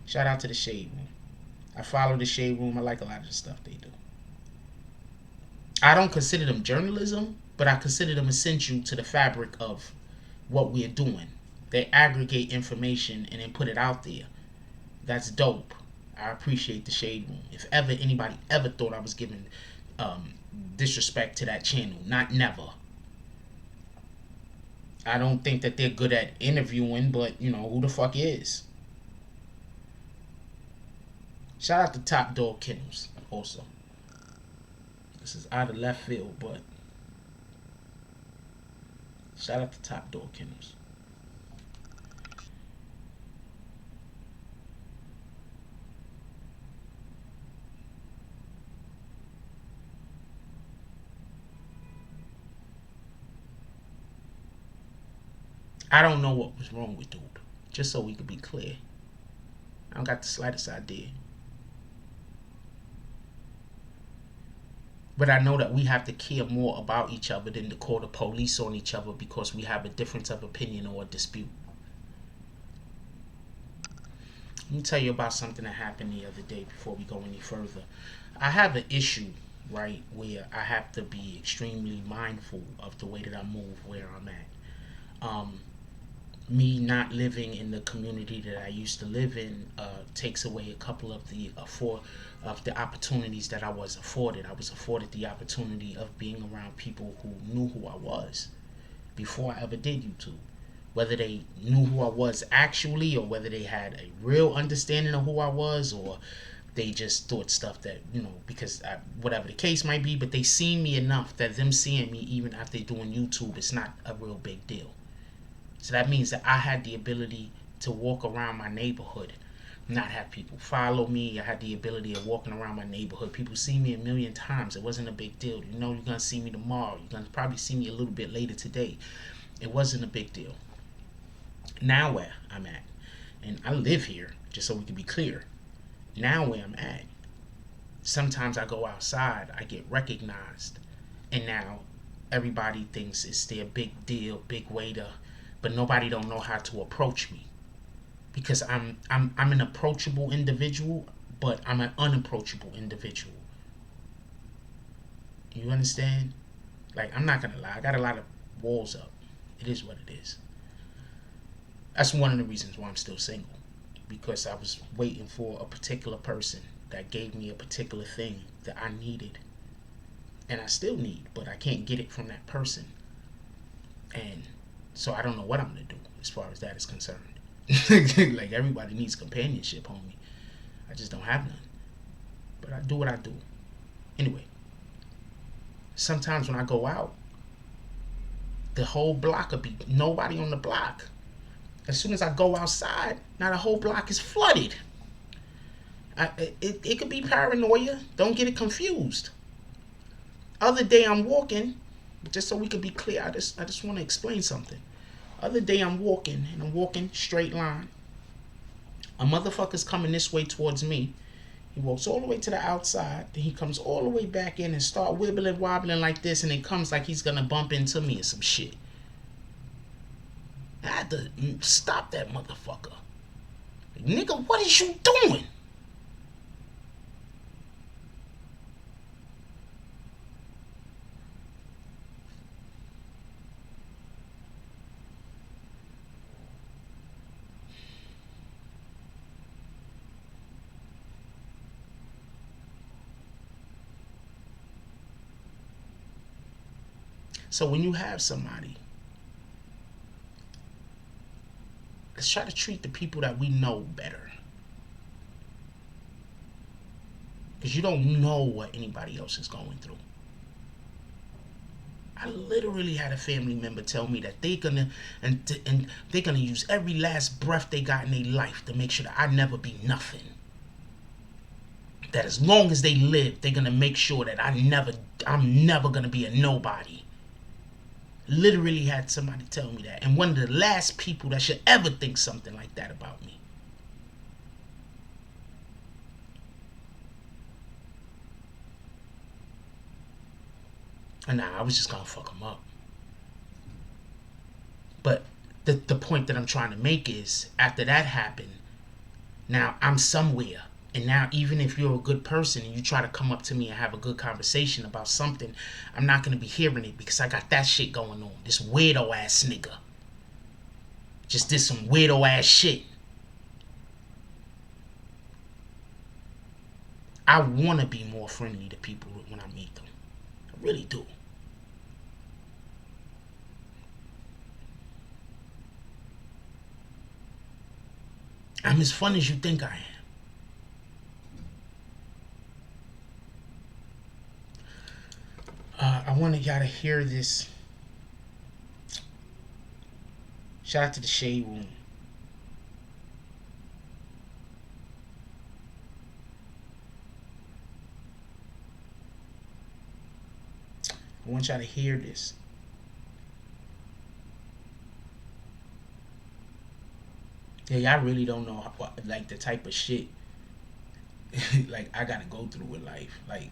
Shout out to the Shade Room. I follow the Shade Room. I like a lot of the stuff they do. I don't consider them journalism, but I consider them essential to the fabric of what we're doing. They aggregate information and then put it out there. That's dope. I appreciate the Shade Room. If ever anybody ever thought I was giving disrespect to that channel, not never. I don't think that they're good at interviewing, but you know, who the fuck is? Shout out to Top Dog Kennels also. This is out of left field, but shout out to Top Dog Kennels. I don't know what was wrong with dude. Just so we could be clear. I don't got the slightest idea. But I know that we have to care more about each other than to call the police on each other because we have a difference of opinion or a dispute. Let me tell you about something that happened the other day before we go any further. I have an issue, right, where I have to be extremely mindful of the way that I move where I'm at. Me not living in the community that I used to live in takes away a couple of the opportunities that I was afforded. I was afforded the opportunity of being around people who knew who I was before I ever did YouTube. Whether they knew who I was actually, or whether they had a real understanding of who I was, or they just thought stuff that, you know, because whatever the case might be, but they seen me enough that them seeing me even after doing YouTube, it's not a real big deal. So that means that I had the ability to walk around my neighborhood, not have people follow me. I had the ability of walking around my neighborhood. People see me a million times. It wasn't a big deal. You know, you're going to see me tomorrow. You're going to probably see me a little bit later today. It wasn't a big deal. Now where I'm at, and I live here, just so we can be clear. Now where I'm at, sometimes I go outside, I get recognized, and now everybody thinks it's their big deal, big way to, but nobody don't know how to approach me, because I'm an approachable individual, but I'm an unapproachable individual. You understand? Like, I'm not gonna lie, I got a lot of walls up. It is what it is. That's one of the reasons why I'm still single, because I was waiting for a particular person that gave me a particular thing that I needed, and I still need, but I can't get it from that person. And so I don't know what I'm gonna do as far as that is concerned. Like, everybody needs companionship, homie. I just don't have none. But I do what I do. Anyway, sometimes when I go out, the whole block will be nobody on the block. As soon as I go outside, now the whole block is flooded. It could be paranoia. Don't get it confused. Other day I'm walking, just so we could be clear, I just want to explain something. Other day I'm walking, and I'm walking straight line. A motherfucker's coming this way towards me. He walks all the way to the outside, then he comes all the way back in and start wibbling, wobbling like this, and it comes like he's gonna bump into me or some shit. I had to stop that motherfucker. Like, nigga, what is you doing? So when you have somebody, let's try to treat the people that we know better. because you don't know what anybody else is going through. I literally had a family member tell me that they're gonna use every last breath they got in their life to make sure that I never be nothing. That as long as they live, they're gonna make sure that I'm never gonna be a nobody. Literally had somebody tell me that, and one of the last people that should ever think something like that about me. And I was just gonna fuck them up. But the point that I'm trying to make is, after that happened, now I'm somewhere. And now even if you're a good person and you try to come up to me and have a good conversation about something, I'm not going to be hearing it because I got that shit going on. This weirdo ass nigga just did some weirdo ass shit. I want to be more friendly to people when I meet them. I really do. I'm as fun as you think I am. I wanted y'all to hear this. Shout out to the Shade Room. I want y'all to hear this. Yeah, y'all really don't know like the type of shit like I gotta go through with life. Like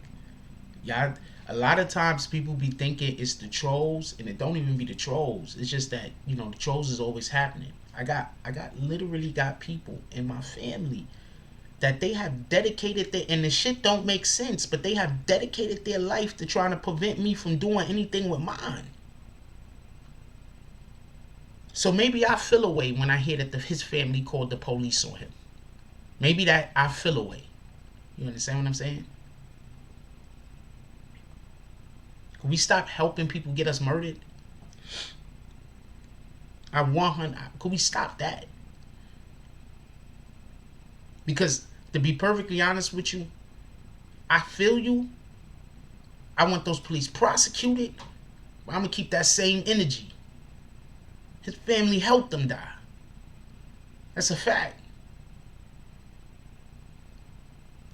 y'all, a lot of times people be thinking it's the trolls, and it don't even be the trolls. It's just that, you know, the trolls is always happening. I literally got people in my family that they have dedicated their, and the shit don't make sense, but they have dedicated their life to trying to prevent me from doing anything with mine. So maybe I feel away when I hear that his family called the police on him. Maybe that I feel away. You understand what I'm saying? Can we stop helping people get us murdered? Could we stop that? Because to be perfectly honest with you, I feel you. I want those police prosecuted, but I'm gonna keep that same energy. His family helped him die. That's a fact.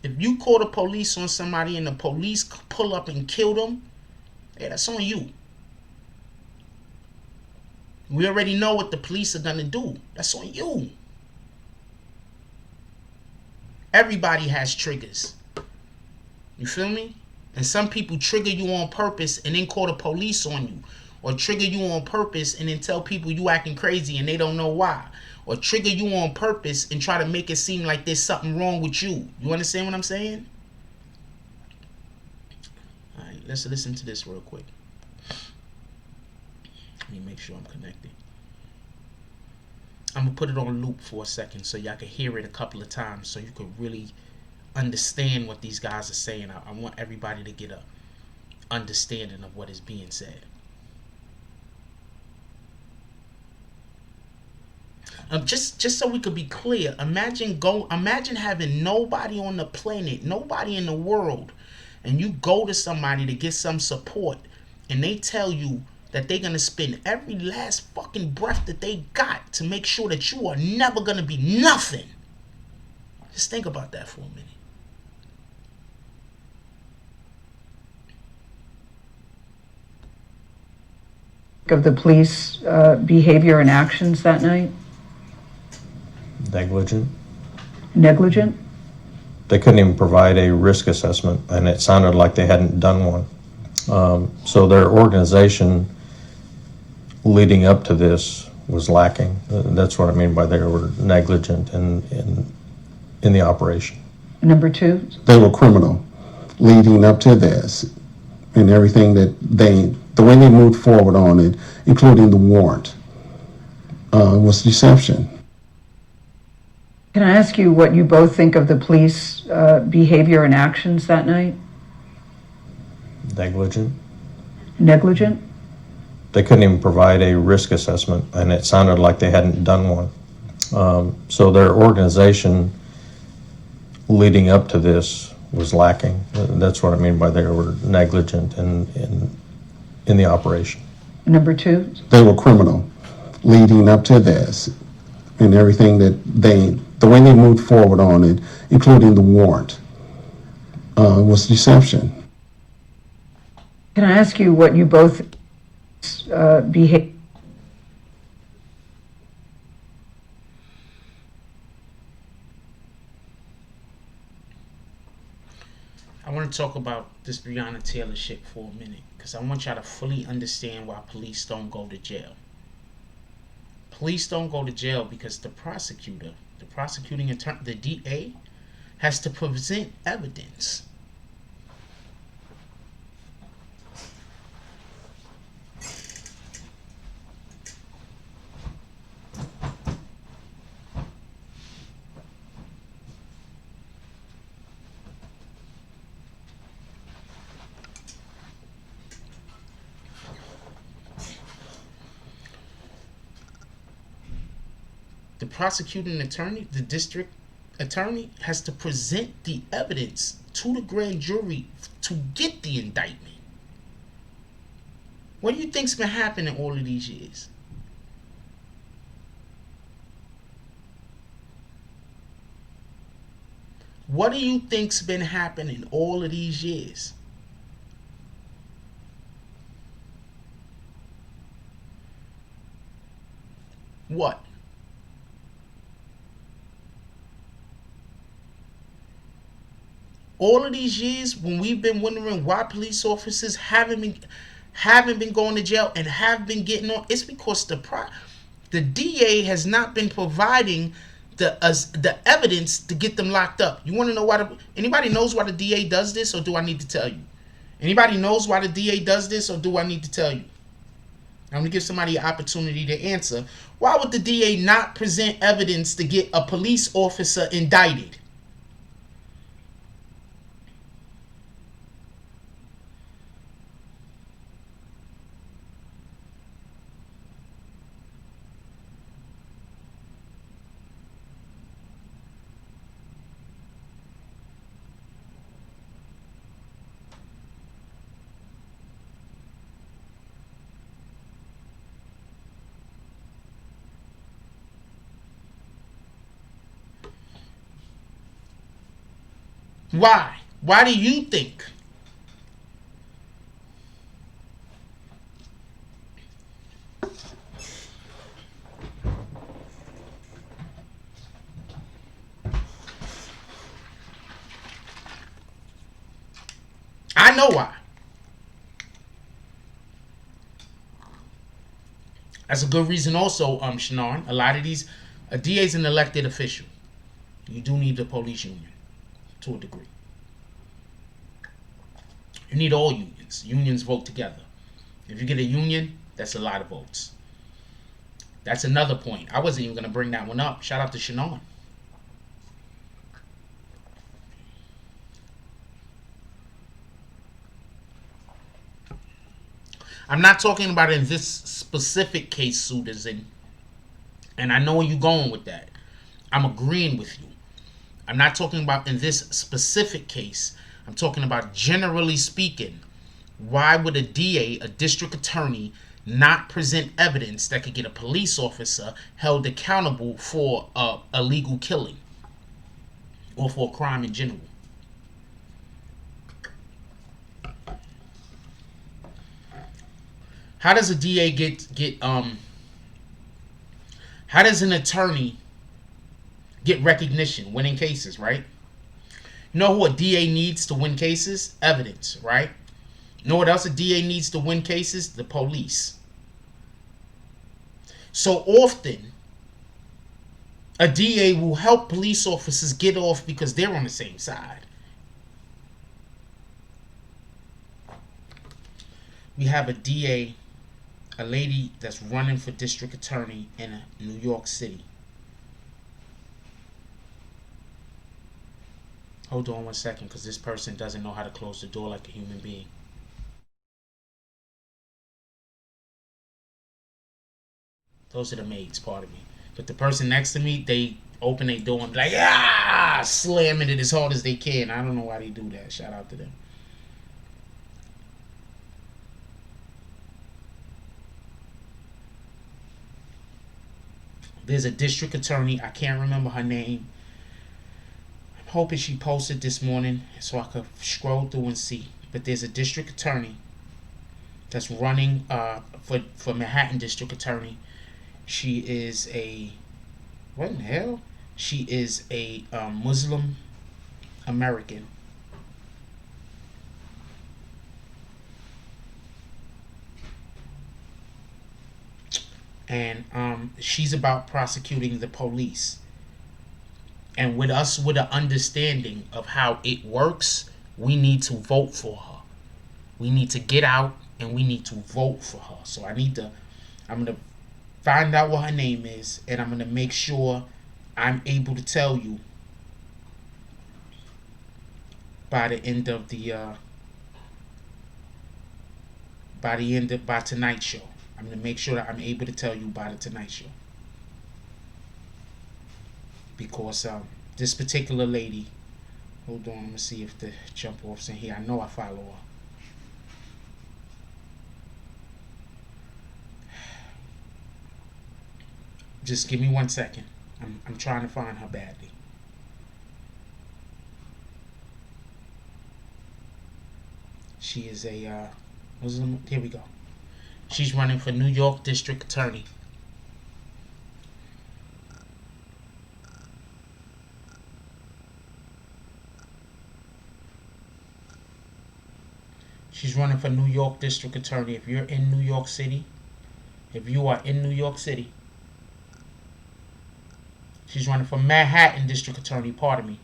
If you call the police on somebody and the police pull up and kill them, hey, that's on you. We already know what the police are gonna do. That's on you. Everybody has triggers. You feel me? And some people trigger you on purpose and then call the police on you. Or trigger you on purpose and then tell people you acting crazy and they don't know why. Or trigger you on purpose and try to make it seem like there's something wrong with you. You understand what I'm saying? Alright, let's listen to this real quick. Let me make sure I'm connected. I'm going to put it on loop for a second so y'all can hear it a couple of times so you can really understand what these guys are saying. I want everybody to get a understanding of what is being said. Just so we could be clear, imagine having nobody on the planet, nobody in the world, and you go to somebody to get some support, and they tell you that they're gonna spend every last fucking breath that they got to make sure that you are never gonna be nothing. Just think about that for a minute. Of the police behavior and actions that night? Negligent? They couldn't even provide a risk assessment, and it sounded like they hadn't done one. So their organization leading up to this was lacking. That's what I mean by they were negligent in the operation. Number two? They were criminal leading up to this, and everything that the way they moved forward on it, including the warrant, was deception. Can I ask you what you both think of the police behavior and actions that night? Negligent? They couldn't even provide a risk assessment, and it sounded like they hadn't done one. So their organization leading up to this was lacking. That's what I mean by they were negligent in the operation. Number two? They were criminal leading up to this, and everything that the way they moved forward on it, including the warrant, was deception. Can I ask you what you both behave? I want to talk about this Breonna Taylor shit for a minute, because I want y'all to fully understand why police don't go to jail. Police don't go to jail because the prosecutor, the prosecuting attorney, the DA, has to present evidence. The prosecuting attorney, the district attorney, has to present the evidence to the grand jury to get the indictment. What do you think's been happening all of these years? What do you think's been happening all of these years? What? All of these years, when we've been wondering why police officers haven't been going to jail and have been getting on, it's because the DA has not been providing the evidence to get them locked up. You want to know why? Anybody knows why the DA does this, or do I need to tell you? Anybody knows why the DA does this, or do I need to tell you? I'm going to give somebody an opportunity to answer. Why would the DA not present evidence to get a police officer indicted? Why? Why do you think? I know why. That's a good reason also, Shannon. A lot of these, a DA is an elected official. You do need the police union to a degree. You need all unions. Unions vote together. If you get a union, that's a lot of votes. That's another point. I wasn't even going to bring that one up. Shout out to Shannon. I'm not talking about in this specific case, Citizen, and I know where you're going with that. I'm agreeing with you. I'm not talking about in this specific case. I'm talking about generally speaking. Why would a DA, a district attorney, not present evidence that could get a police officer held accountable for a illegal killing or for a crime in general? How does a DA how does an attorney get recognition, winning cases, right? You know who a DA needs to win cases? Evidence, right? You know what else a DA needs to win cases? The police. So often, a DA will help police officers get off because they're on the same side. We have a DA, a lady that's running for district attorney in New York City. Hold on 1 second, because this person doesn't know how to close the door like a human being. Those are the maids, pardon me. But the person next to me, open their door and be like, slamming it as hard as they can. I don't know why they do that. Shout out to them. There's a district attorney. I can't remember her name. I'm hoping she posted this morning so I could scroll through and see. But there's a district attorney that's running for Manhattan District Attorney. She is a, what in the hell? She is a Muslim American. And she's about prosecuting the police. And with us, with an understanding of how it works, we need to vote for her. We need to get out and we need to vote for her. So I'm going to find out what her name is, and I'm going to make sure I'm able to tell you by the end of the by tonight's show. I'm going to make sure that I'm able to tell you by the Tonight Show. Because this particular lady, hold on, I'm going to see if the jump off's in here. I know I follow her. Just give me 1 second. I'm trying to find her badly. She is a Muslim. Here we go. She's running for New York District Attorney. She's running for New York District Attorney. If you're in New York City, if you are in New York City, she's running for Manhattan District Attorney, pardon me.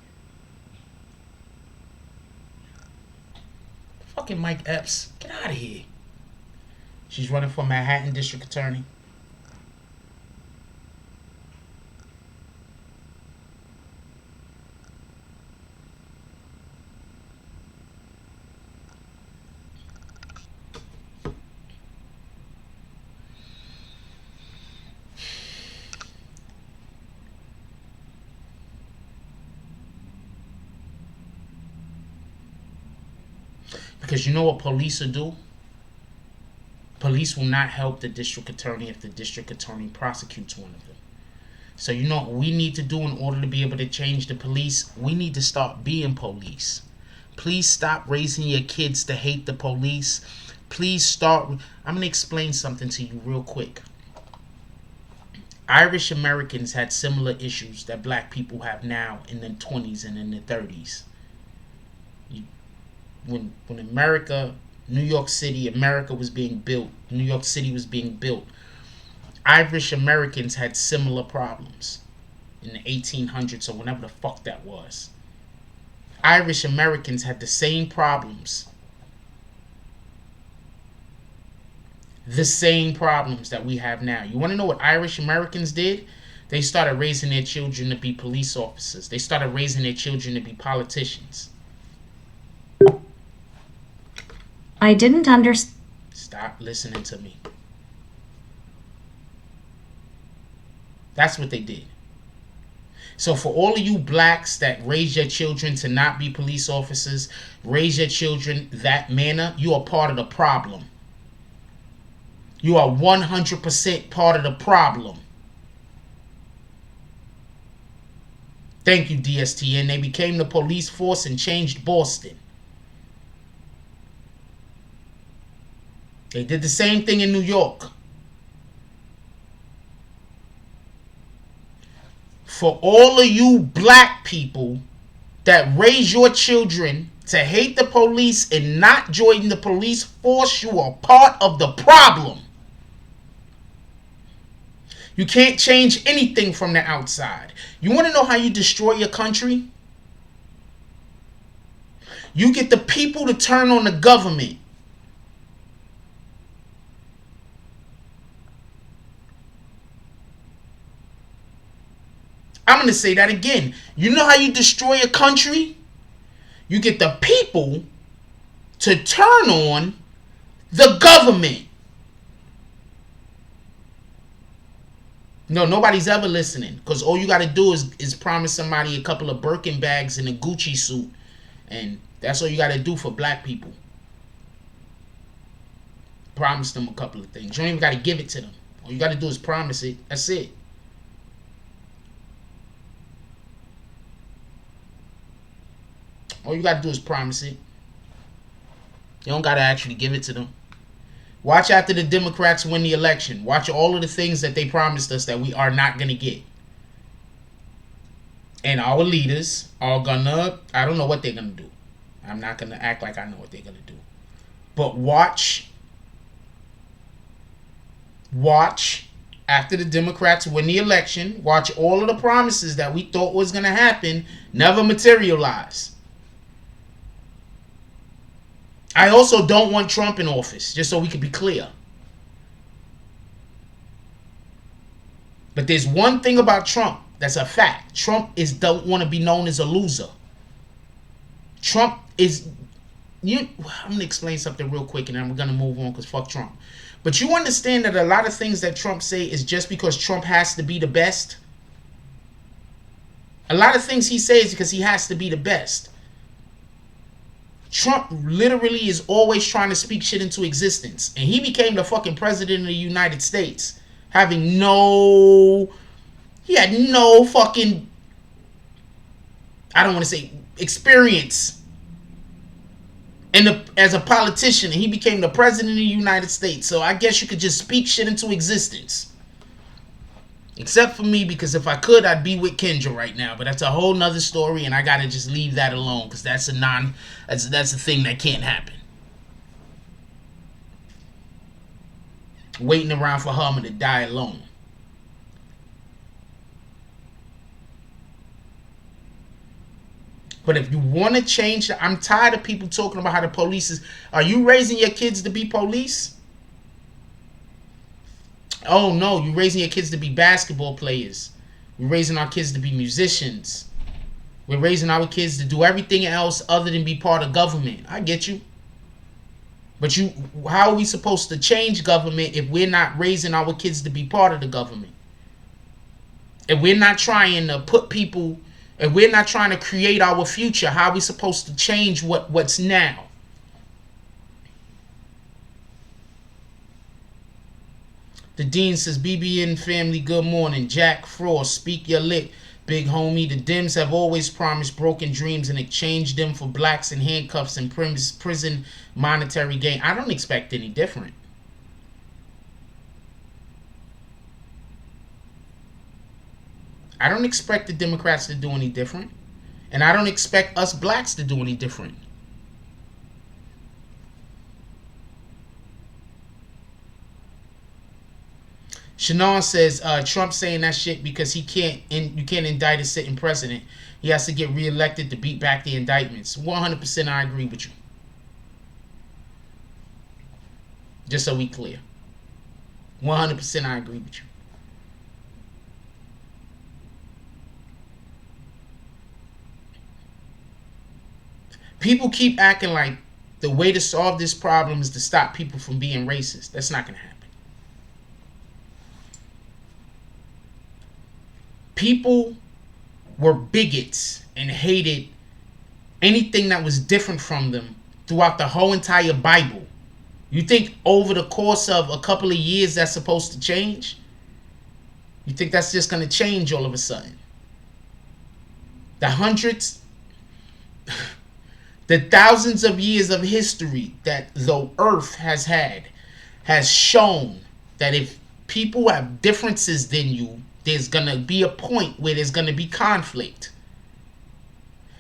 Fucking Mike Epps, get out of here. She's running for Manhattan District Attorney. Because you know what police will do? Police will not help the district attorney if the district attorney prosecutes one of them. So you know what we need to do in order to be able to change the police? We need to start being police. Please stop raising your kids to hate the police. Please start. I'm going to explain something to you real quick. Irish Americans had similar issues that black people have now in the 20s and in the 30s. When America, New York City, America was being built, New York City was being built, Irish Americans had similar problems in the 1800s or whenever the fuck that was. Irish Americans had the same problems. The same problems that we have now. You want to know what Irish Americans did? They started raising their children to be police officers. They started raising their children to be politicians. I didn't understand. Stop listening to me. That's what they did. So for all of you blacks that raise your children to not be police officers, raise your children that manner, you are part of the problem. You are 100% part of the problem. Thank you, DSTN. They became the police force and changed Boston. They did the same thing in New York. For all of you black people that raise your children to hate the police and not join the police force, you are part of the problem. You can't change anything from the outside. You want to know how you destroy your country? You get the people to turn on the government. I'm going to say that again. You know how you destroy a country? You get the people to turn on the government. No, nobody's ever listening, because all you got to do is promise somebody a couple of Birkin bags and a Gucci suit, and that's all you got to do for black people. Promise them a couple of things. You don't even got to give it to them. All you got to do is promise it. That's it. All you got to do is promise it. You don't got to actually give it to them. Watch after the Democrats win the election. Watch all of the things that they promised us that we are not going to get. And our leaders are gonna, I don't know what they're going to do. I'm not going to act like I know what they're going to do. But watch after the Democrats win the election. Watch all of the promises that we thought was going to happen never materialize. I also don't want Trump in office, just so we can be clear. But there's one thing about Trump that's a fact. Trump don't want to be known as a loser. Trump is... I'm going to explain something real quick and then we're going to move on because fuck Trump. But you understand that a lot of things that Trump say is just because Trump has to be the best? A lot of things he says because he has to be the best. Trump literally is always trying to speak shit into existence. And he became the fucking president of the United States having he had no fucking, I don't want to say experience as a politician, and he became the president of the United States. So I guess you could just speak shit into existence. Except for me, because if I could, I'd be with Kendra right now. But that's a whole nother story, and I gotta just leave that alone, because that's a thing that can't happen. Waiting around for Hummer to die alone. But if you want to change, I'm tired of people talking about how the police is. Are you raising your kids to be police? Oh no, you're raising your kids to be basketball players. We're raising our kids to be musicians. We're raising our kids to do everything else other than be part of government. I get you. But how are we supposed to change government if we're not raising our kids to be part of the government? If we're not trying to put people, if we're not trying to create our future, how are we supposed to change what's now? The Dean says, BBN family, good morning. Jack Frost, speak your lip, big homie. The Dems have always promised broken dreams and exchanged them for blacks in handcuffs and prison monetary gain. I don't expect any different. I don't expect the Democrats to do any different. And I don't expect us blacks to do any different. Shannon says, Trump saying that shit because you can't indict a sitting president. He has to get reelected to beat back the indictments. 100% I agree with you. Just so we clear. 100% I agree with you. People keep acting like the way to solve this problem is to stop people from being racist. That's not going to happen. People were bigots and hated anything that was different from them throughout the whole entire Bible. You think over the course of a couple of years that's supposed to change? You think that's just going to change all of a sudden? The thousands of years of history that the earth has had has shown that if people have differences than you, there's going to be a point where there's going to be conflict.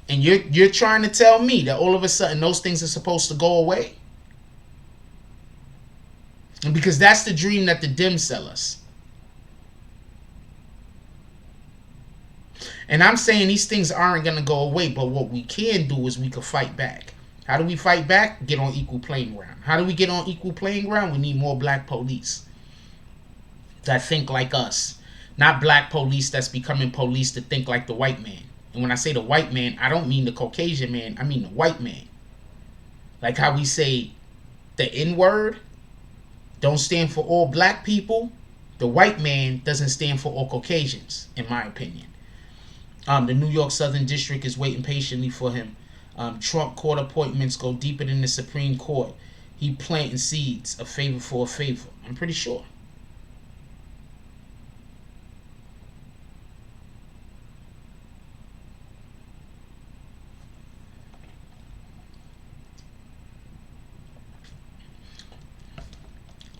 And you're trying to tell me that all of a sudden those things are supposed to go away? And because that's the dream that the Dems sell us. And I'm saying these things aren't going to go away, but what we can do is we can fight back. How do we fight back? Get on equal playing ground. How do we get on equal playing ground? We need more black police that think like us. Not black police that's becoming police to think like the white man. And when I say the white man, I don't mean the Caucasian man. I mean the white man. Like how we say the N-word don't stand for all black people. The white man doesn't stand for all Caucasians, in my opinion. The New York Southern District is waiting patiently for him. Trump court appointments go deeper than the Supreme Court. He planting seeds, a favor for a favor. I'm pretty sure.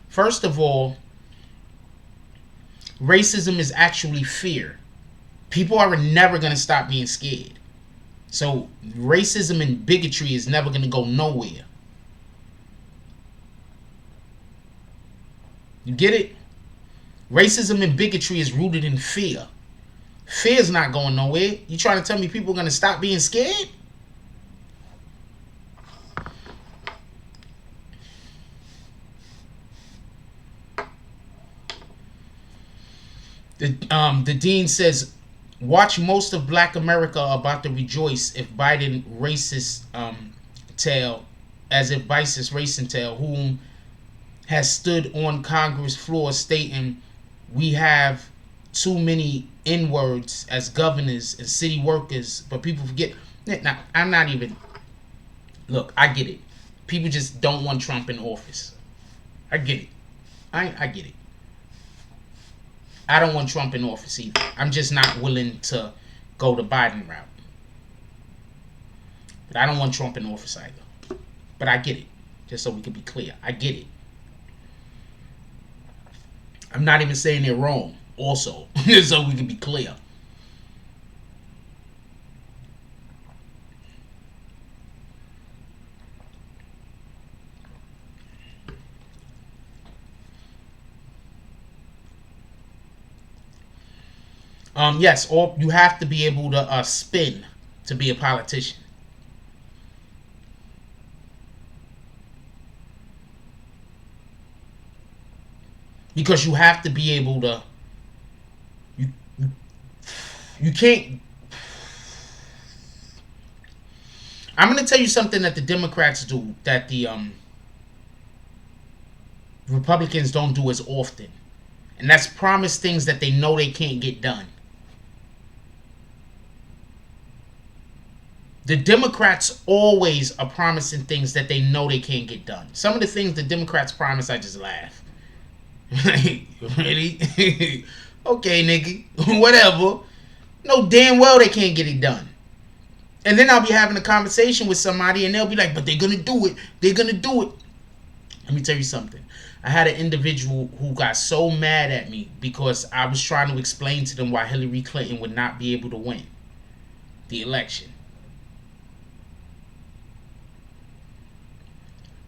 First of all, racism is actually fear. People are never going to stop being scared. So racism and bigotry is never going to go nowhere. You get it? Racism and bigotry is rooted in fear. Fear is not going nowhere. You trying to tell me people are going to stop being scared? The dean says, watch most of Black America about to rejoice if Biden racist racing tail, whom has stood on Congress floor stating we have too many N-words as governors and city workers, but people forget. Now, I'm not even, look, I get it. People just don't want Trump in office. I get it. I get it. I don't want Trump in office either. I'm just not willing to go the Biden route. But I don't want Trump in office either. But I get it. Just so we can be clear. I get it. I'm not even saying they're wrong. Also. Just so we can be clear. Yes, or you have to be able to spin to be a politician. Because you have to be able to. You can't. I'm going to tell you something that the Democrats do that the Republicans don't do as often. And that's promise things that they know they can't get done. The Democrats always are promising things that they know they can't get done. Some of the things the Democrats promise, I just laugh. Really? Okay, nigga. Whatever. No, damn well they can't get it done. And then I'll be having a conversation with somebody and they'll be like, but they're going to do it. They're going to do it. Let me tell you something. I had an individual who got so mad at me because I was trying to explain to them why Hillary Clinton would not be able to win the election.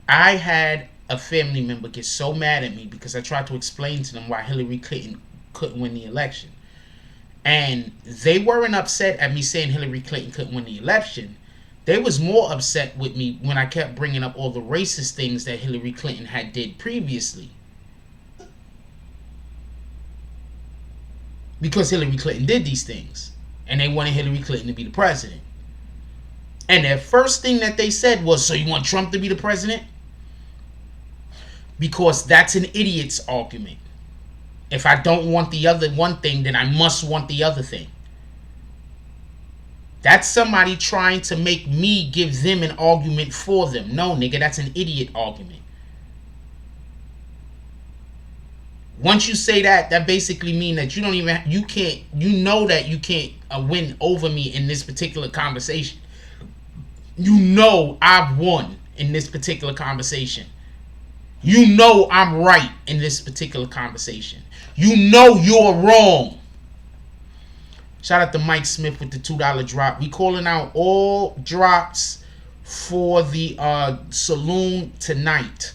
I had a family member get so mad at me because I tried to explain to them why Hillary Clinton couldn't win the election. And they weren't upset at me saying Hillary Clinton couldn't win the election. They was more upset with me when I kept bringing up all the racist things that Hillary Clinton had did previously. Because Hillary Clinton did these things. And they wanted Hillary Clinton to be the president. And their first thing that they said was, so you want Trump to be the president? Because that's an idiot's argument. If I don't want the other one thing, then I must want the other thing. That's somebody trying to make me give them an argument for them. No, nigga, that's an idiot argument. Once you say that, that basically means that you know that you can't win over me in this particular conversation. You know I've won in this particular conversation. You know I'm right in this particular conversation. You know you're wrong. Shout out to Mike Smith with the $2 drop. We calling out all drops for the saloon tonight.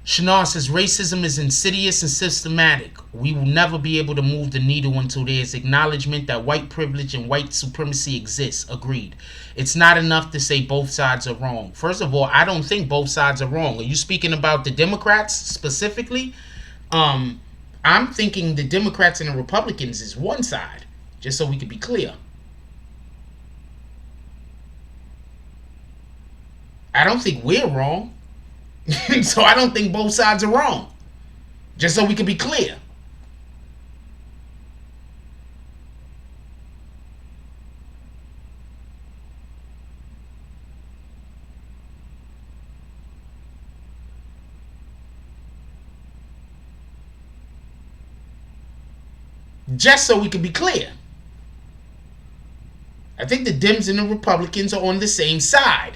Shinar says racism is insidious and systematic. We will never be able to move the needle until there is acknowledgement that white privilege and white supremacy exists. Agreed. It's not enough to say both sides are wrong. First of all, I don't think both sides are wrong. Are you speaking about the Democrats specifically? I'm thinking the Democrats and the Republicans is one side, just so we could be clear. I don't think we're wrong. So I don't think both sides are wrong. Just so we can be clear. Just so we can be clear. I think the Dems and the Republicans are on the same side.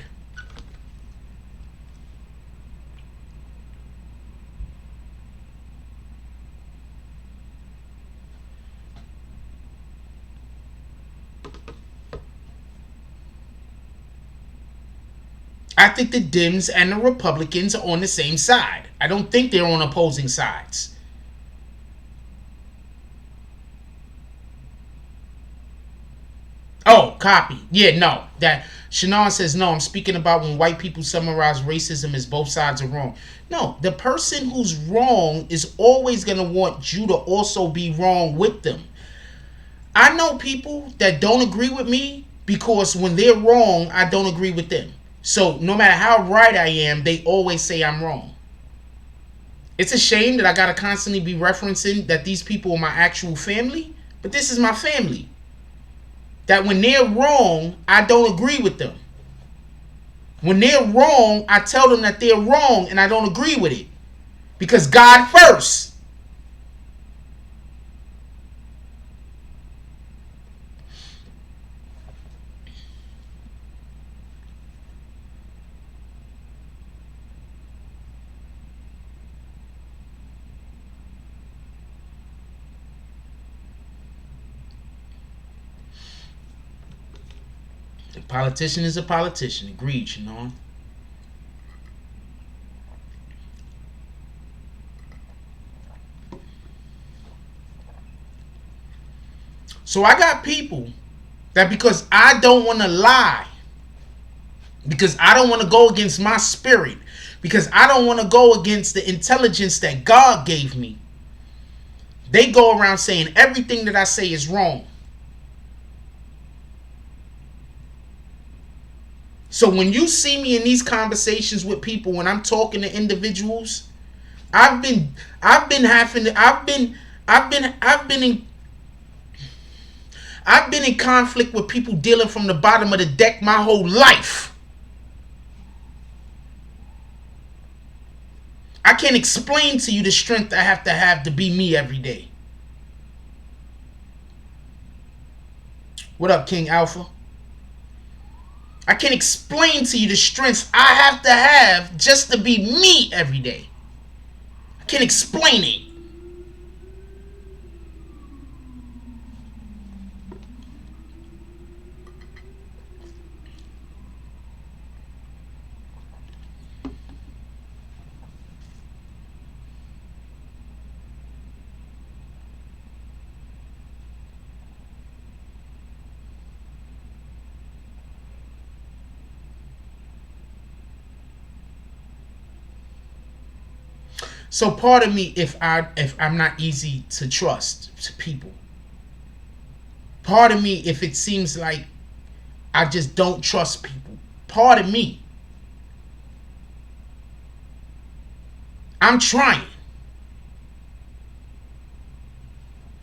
I think the Dems and the Republicans are on the same side. I don't think they're on opposing sides. Oh, copy. Yeah, no. That Shannon says, no, I'm speaking about when white people summarize racism as both sides are wrong. No, the person who's wrong is always going to want you to also be wrong with them. I know people that don't agree with me because when they're wrong, I don't agree with them. So no matter how right I am, they always say I'm wrong. It's a shame that I got to constantly be referencing that these people are my actual family, but this is my family. That when they're wrong, I don't agree with them. When they're wrong, I tell them that they're wrong and I don't agree with it. Because God first. A politician is a politician. Agreed, you know. So I got people that because I don't want to lie, because I don't want to go against my spirit, because I don't want to go against the intelligence that God gave me, they go around saying everything that I say is wrong. So when you see me in these conversations with people, when I'm talking to individuals, I've been in conflict with people dealing from the bottom of the deck my whole life. I can't explain to you the strength I have to be me every day. What up, King Alpha? I can't explain to you the strengths I have just to be me every day. I can't explain it. So part of me, if I'm not easy to trust to people, part of me, if it seems like I just don't trust people, part of me, I'm trying.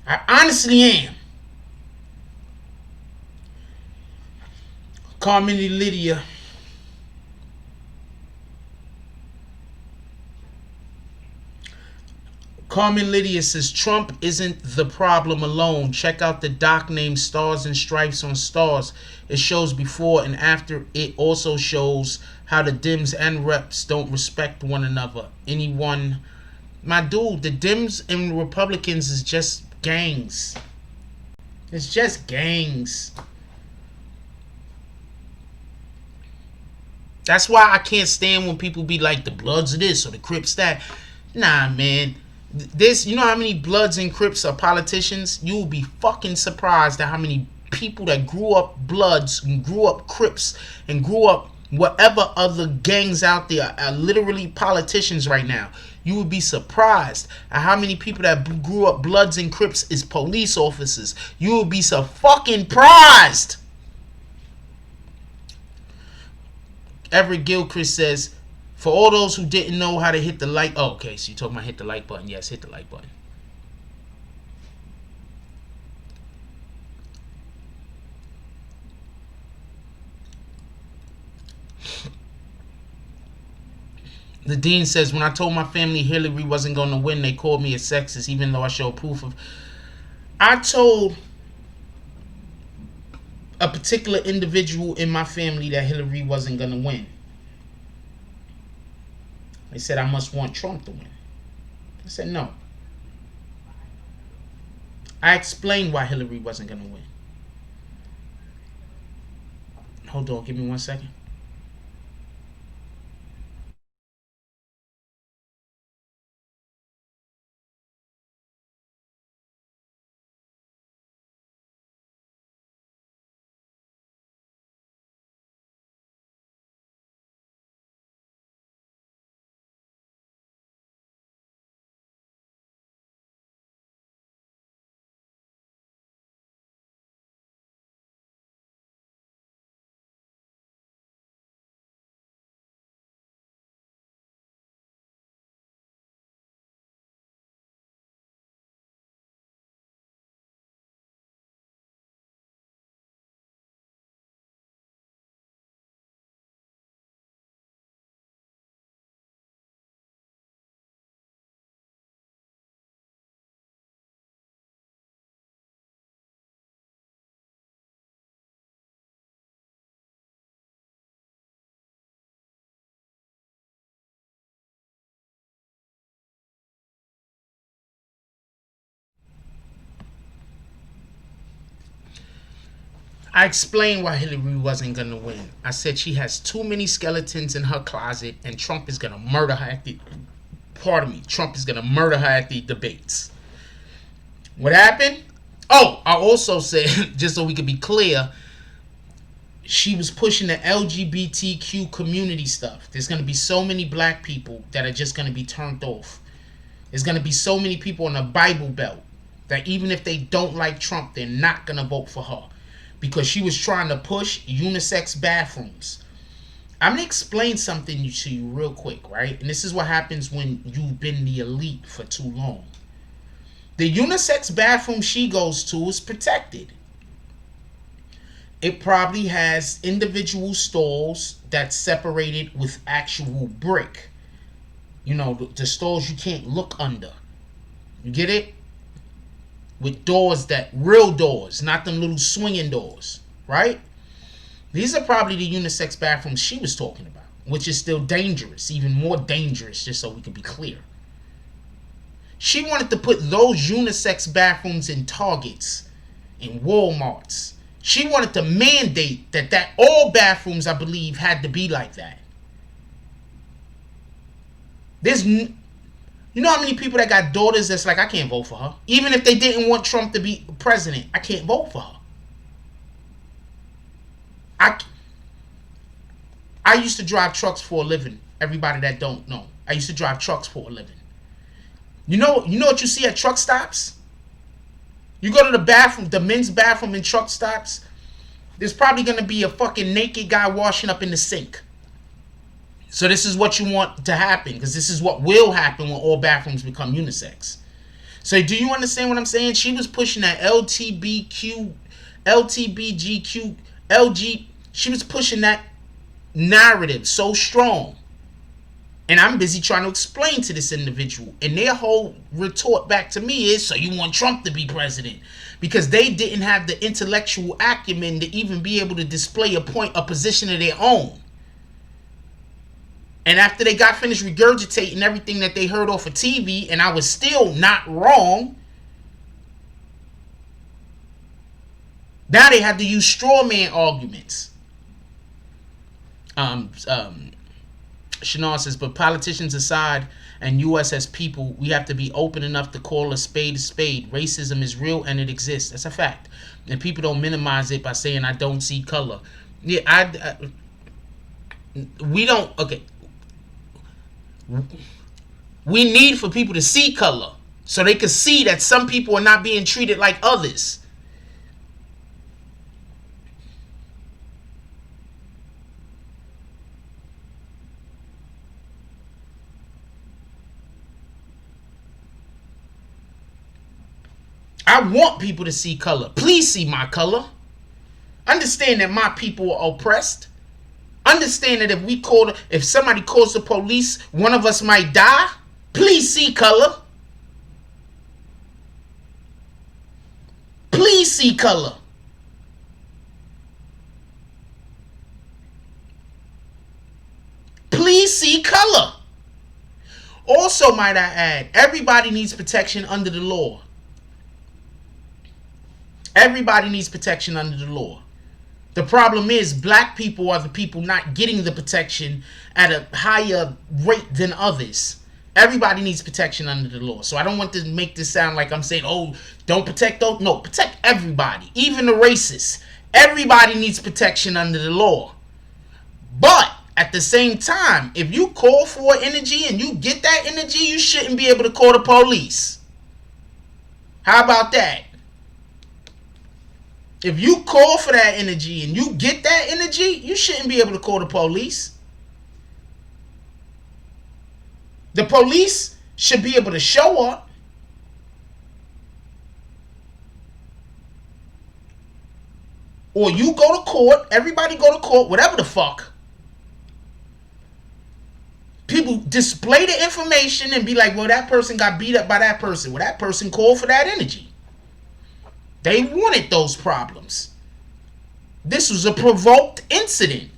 I honestly am. Carmini Lydia. Carmen Lydia says, Trump isn't the problem alone. Check out the doc named Stars and Stripes on Stars. It shows before and after. It also shows how the Dems and Reps don't respect one another. Anyone, my dude, the Dems and Republicans is just gangs. It's just gangs. That's why I can't stand when people be like the Bloods of this or the Crips that. Nah, man. This, you know how many Bloods and Crips are politicians? You will be fucking surprised at how many people that grew up Bloods and grew up Crips and grew up whatever other gangs out there are literally politicians right now. You would be surprised at how many people that grew up Bloods and Crips is police officers. You would be so fucking surprised. Everett Gilchrist says, for all those who didn't know how to hit the like. Oh, okay, so you're talking about hit the like button. Yes, hit the like button. The dean says, when I told my family Hillary wasn't going to win, they called me a sexist, even though I showed proof of. I told a particular individual in my family that Hillary wasn't going to win. They said I must want Trump to win. I said no. I explained why Hillary wasn't going to win. Hold on, give me 1 second. I explained why Hillary wasn't going to win. I said she has too many skeletons in her closet and Trump is going to murder her at the... Pardon me. Trump is going to murder her at the debates. What happened? Oh, I also said, just so we could be clear, she was pushing the LGBTQ community stuff. There's going to be so many black people that are just going to be turned off. There's going to be so many people in the Bible Belt that even if they don't like Trump, they're not going to vote for her. Because she was trying to push unisex bathrooms. I'm going to explain something to you real quick, right? And this is what happens when you've been the elite for too long. The unisex bathroom she goes to is protected. It probably has individual stalls that's separated with actual brick. You know, the stalls you can't look under. You get it? With doors that, real doors, not them little swinging doors, right? These are probably the unisex bathrooms she was talking about, which is still dangerous, even more dangerous, just so we can be clear. She wanted to put those unisex bathrooms in Targets, in Walmarts. She wanted to mandate that all bathrooms, I believe, had to be like that. You know how many people that got daughters that's like, I can't vote for her. Even if they didn't want Trump to be president, I can't vote for her. I used to drive trucks for a living. Everybody that don't know. I used to drive trucks for a living. You know what you see at truck stops? You go to the bathroom, the men's bathroom in truck stops, there's probably going to be a fucking naked guy washing up in the sink. So this is what you want to happen, because this is what will happen when all bathrooms become unisex. So do you understand what I'm saying? She was pushing that LGBTQ, she was pushing that narrative so strong. And I'm busy trying to explain to this individual. And their whole retort back to me is, so you want Trump to be president? Because they didn't have the intellectual acumen to even be able to display a position of their own. And after they got finished regurgitating everything that they heard off of TV, and I was still not wrong, now they had to use straw man arguments. Shannon says, but politicians aside and U.S. as people, we have to be open enough to call a spade a spade. Racism is real and it exists. That's a fact. And people don't minimize it by saying, I don't see color. Yeah, we don't, okay. We need for people to see color so they can see that some people are not being treated like others. I want people to see color. Please see my color. Understand that my people are oppressed. Understand that if somebody calls the police, one of us might die. Please see color. Please see color. Please see color. Also, might I add, everybody needs protection under the law. Everybody needs protection under the law. The problem is black people are the people not getting the protection at a higher rate than others. Everybody needs protection under the law. So I don't want to make this sound like I'm saying, oh, don't protect those. No, protect everybody, even the racists. Everybody needs protection under the law. But at the same time, if you call for energy and you get that energy, you shouldn't be able to call the police. How about that? If you call for that energy and you get that energy, you shouldn't be able to call the police. The police should be able to show up. Or you go to court, everybody go to court, whatever the fuck. People display the information and be like, well, that person got beat up by that person. Well, that person called for that energy. They wanted those problems. This was a provoked incident.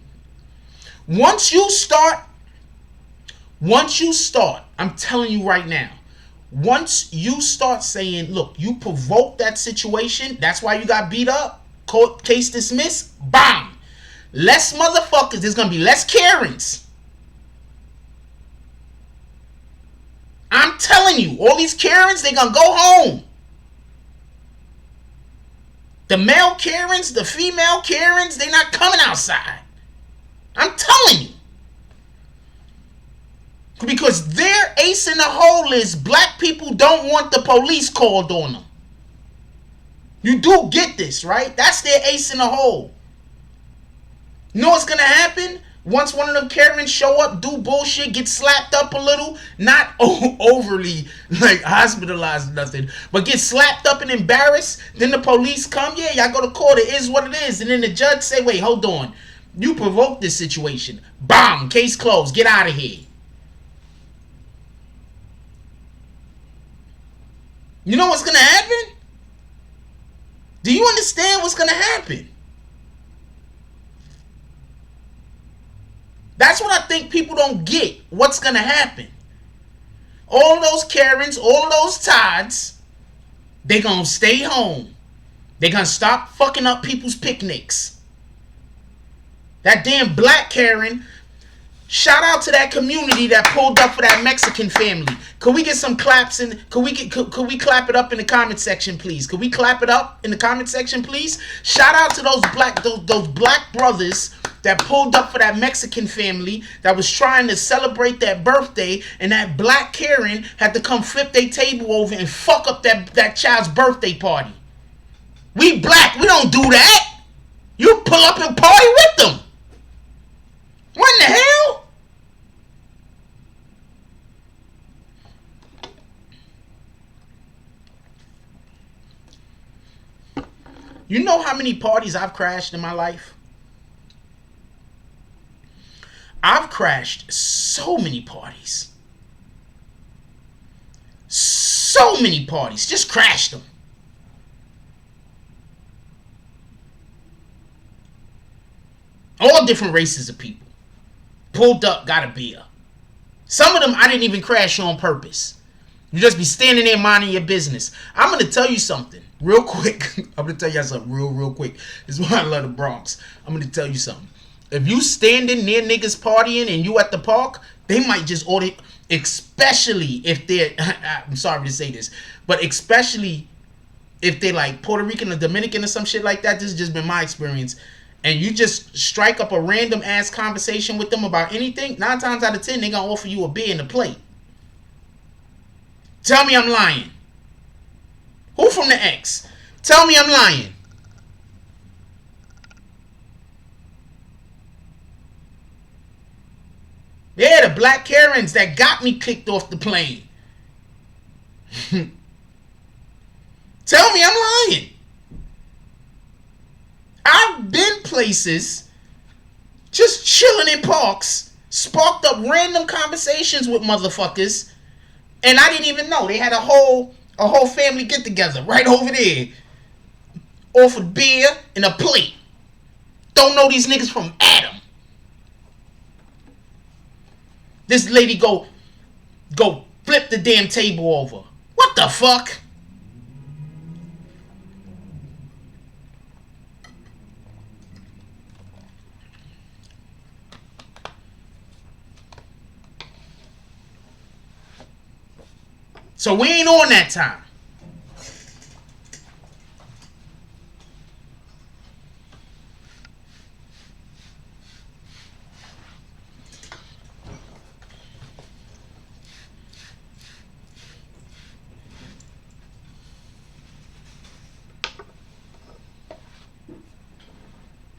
Once you start, I'm telling you right now, once you start saying, look, you provoked that situation, that's why you got beat up, court case dismissed, bam. Less motherfuckers, there's going to be less Karens. I'm telling you, all these Karens, they're going to go home. The male Karens, the female Karens, they're not coming outside. I'm telling you. Because their ace in the hole is black people don't want the police called on them. You do get this, right? That's their ace in the hole. You know what's going to happen? Once one of them Karens show up, do bullshit, get slapped up a little, not overly like hospitalized or nothing, but get slapped up and embarrassed, then the police come, yeah, y'all go to court, it is what it is. And then the judge say, wait, hold on. You provoked this situation. Bam, case closed, get out of here. You know what's going to happen? Do you understand what's going to happen? That's what I think people don't get. What's going to happen? All those Karens, all those Todds, they going to stay home. They going to stop fucking up people's picnics. That damn black Karen, shout out to that community that pulled up for that Mexican family. Could we get some claps in? Could we clap it up in the comment section, please? Could we clap it up in the comment section, please? Shout out to those black brothers that pulled up for that Mexican family that was trying to celebrate that birthday, and that black Karen had to come flip their table over and fuck up that child's birthday party. We black, we don't do that. You pull up and party with them. What in the hell? You know how many parties I've crashed in my life? I've crashed so many parties. So many parties. Just crashed them. All different races of people. Pulled up, got a beer. Some of them I didn't even crash on purpose. You just be standing there minding your business. I'm going to tell you something real quick. I'm going to tell you something real quick. This is why I love the Bronx. I'm going to tell you something. If you standing near niggas partying and you at the park, they might just order, especially if they're, I'm sorry to say this, but especially if they're like Puerto Rican or Dominican or some shit like that. This has just been my experience. And you just strike up a random ass conversation with them about anything, 9 times out of 10, they're going to offer you a beer and a plate. Tell me I'm lying. Who from the X? Tell me I'm lying. Yeah, the black Karens that got me kicked off the plane. Tell me I'm lying. I've been places, just chilling in parks, sparked up random conversations with motherfuckers, and I didn't even know. They had a whole family get together right over there. Offered beer and a plate. Don't know these niggas from Adam. This lady go flip the damn table over. What the fuck? So we ain't on that time.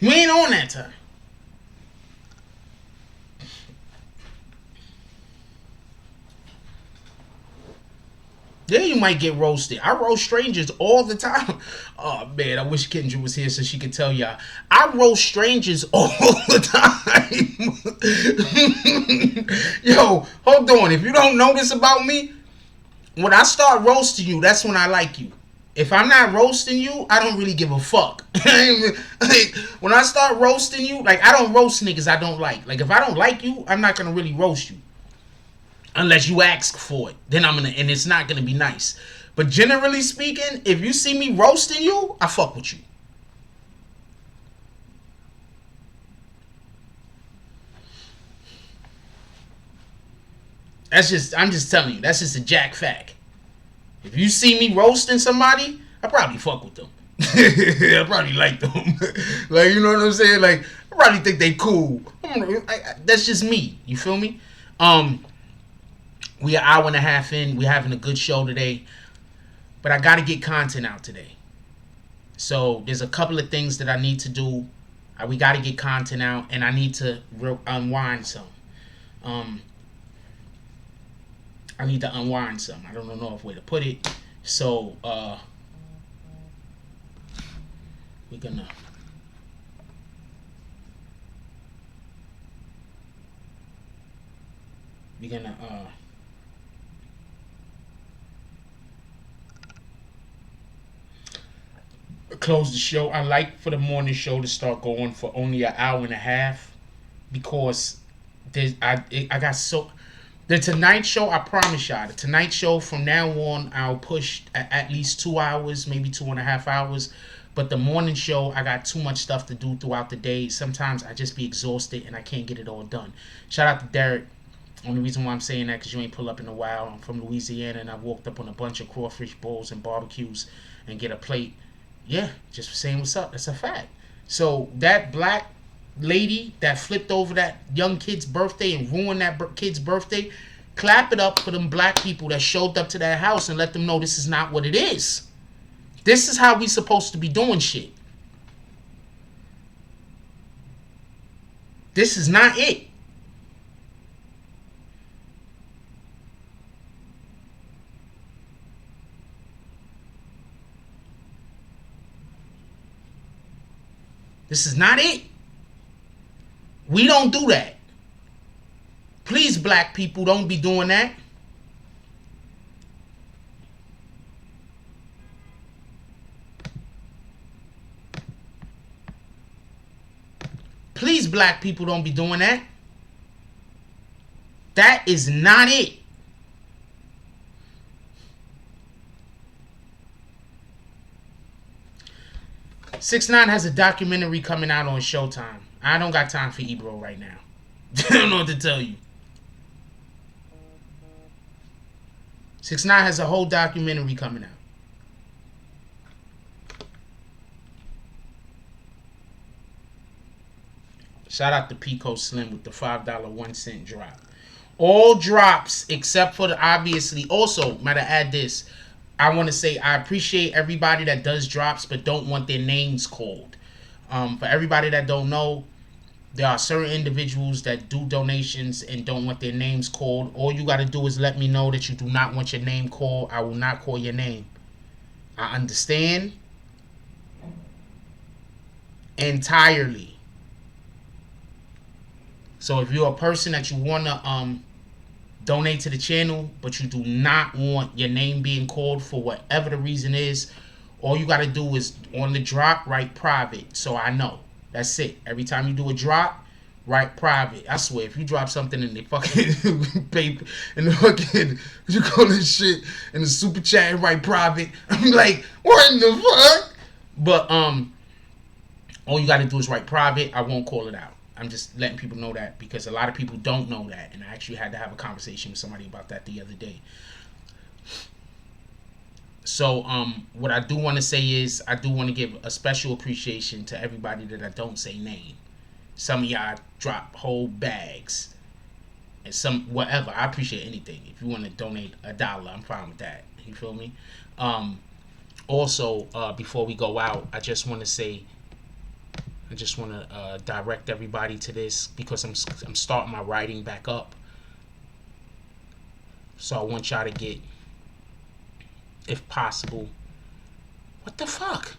We ain't on that time. Yeah, you might get roasted. I roast strangers all the time. Oh man, I wish Kendra was here so she could tell y'all. I roast strangers all the time. Yo, hold on. If you don't know this about me, when I start roasting you, that's when I like you. If I'm not roasting you, I don't really give a fuck. When I start roasting you, like, I don't roast niggas I don't like. Like, if I don't like you, I'm not gonna really roast you. Unless you ask for it. Then I'm gonna, and it's not gonna be nice. But generally speaking, if you see me roasting you, I fuck with you. I'm just telling you, that's just a jack fact. If you see me roasting somebody, I probably fuck with them. I probably like them. Like, you know what I'm saying? Like, I probably think they cool. That's just me. You feel me? We are an hour and a half in. We're having a good show today. But I got to get content out today. So there's a couple of things that I need to do. We got to get content out. And I need to unwind some. I need to unwind some. I don't know if way to put it. So, we're gonna close the show. I like for the morning show to start going for only an hour and a half because I got so. The Tonight Show, I promise y'all, the Tonight Show from now on, I'll push at least 2 hours, maybe 2.5 hours. But the morning show, I got too much stuff to do throughout the day. Sometimes I just be exhausted and I can't get it all done. Shout out to Derek. Only reason why I'm saying that because you ain't pull up in a while. I'm from Louisiana and I walked up on a bunch of crawfish bowls and barbecues and get a plate. Yeah, just saying what's up. That's a fact. So that black lady that flipped over that young kid's birthday and ruined that kid's birthday, clap it up for them black people that showed up to that house and let them know this is not what it is. This is how we supposed to be doing shit. This is not it. This is not it. We don't do that. Please, black people, don't be doing that. Please, black people, don't be doing that. That is not it. (6ix9ine) has a documentary coming out on Showtime. I don't got time for Ebro right now. I don't know what to tell you. (6ix9ine) has a whole documentary coming out. Shout out to Pico Slim with the $5 1 cent drop. All drops except for the obviously. Also, matter add this. I want to say I appreciate everybody that does drops but don't want their names called. For everybody that don't know, there are certain individuals that do donations and don't want their names called. All you got to do is let me know that you do not want your name called. I will not call your name. I understand entirely. So if you're a person that you want to donate to the channel, but you do not want your name being called for whatever the reason is, all you got to do is on the drop, write private, so I know. That's it. Every time you do a drop, write private. I swear, if you drop something in the fucking paper, in the fucking, what you call this shit, in the super chat and write private, I'm like, what in the fuck? But all you got to do is write private. I won't call it out. I'm just letting people know that because a lot of people don't know that, and I actually had to have a conversation with somebody about that the other day. So what I do want to say is I do want to give a special appreciation to everybody that I don't say name. Some of y'all drop whole bags and some whatever. I appreciate anything. If you want to donate $1, I'm fine with that. You feel me? Also, before we go out, I just want to direct everybody to this because I'm starting my writing back up. So I want y'all to get, if possible, what the fuck?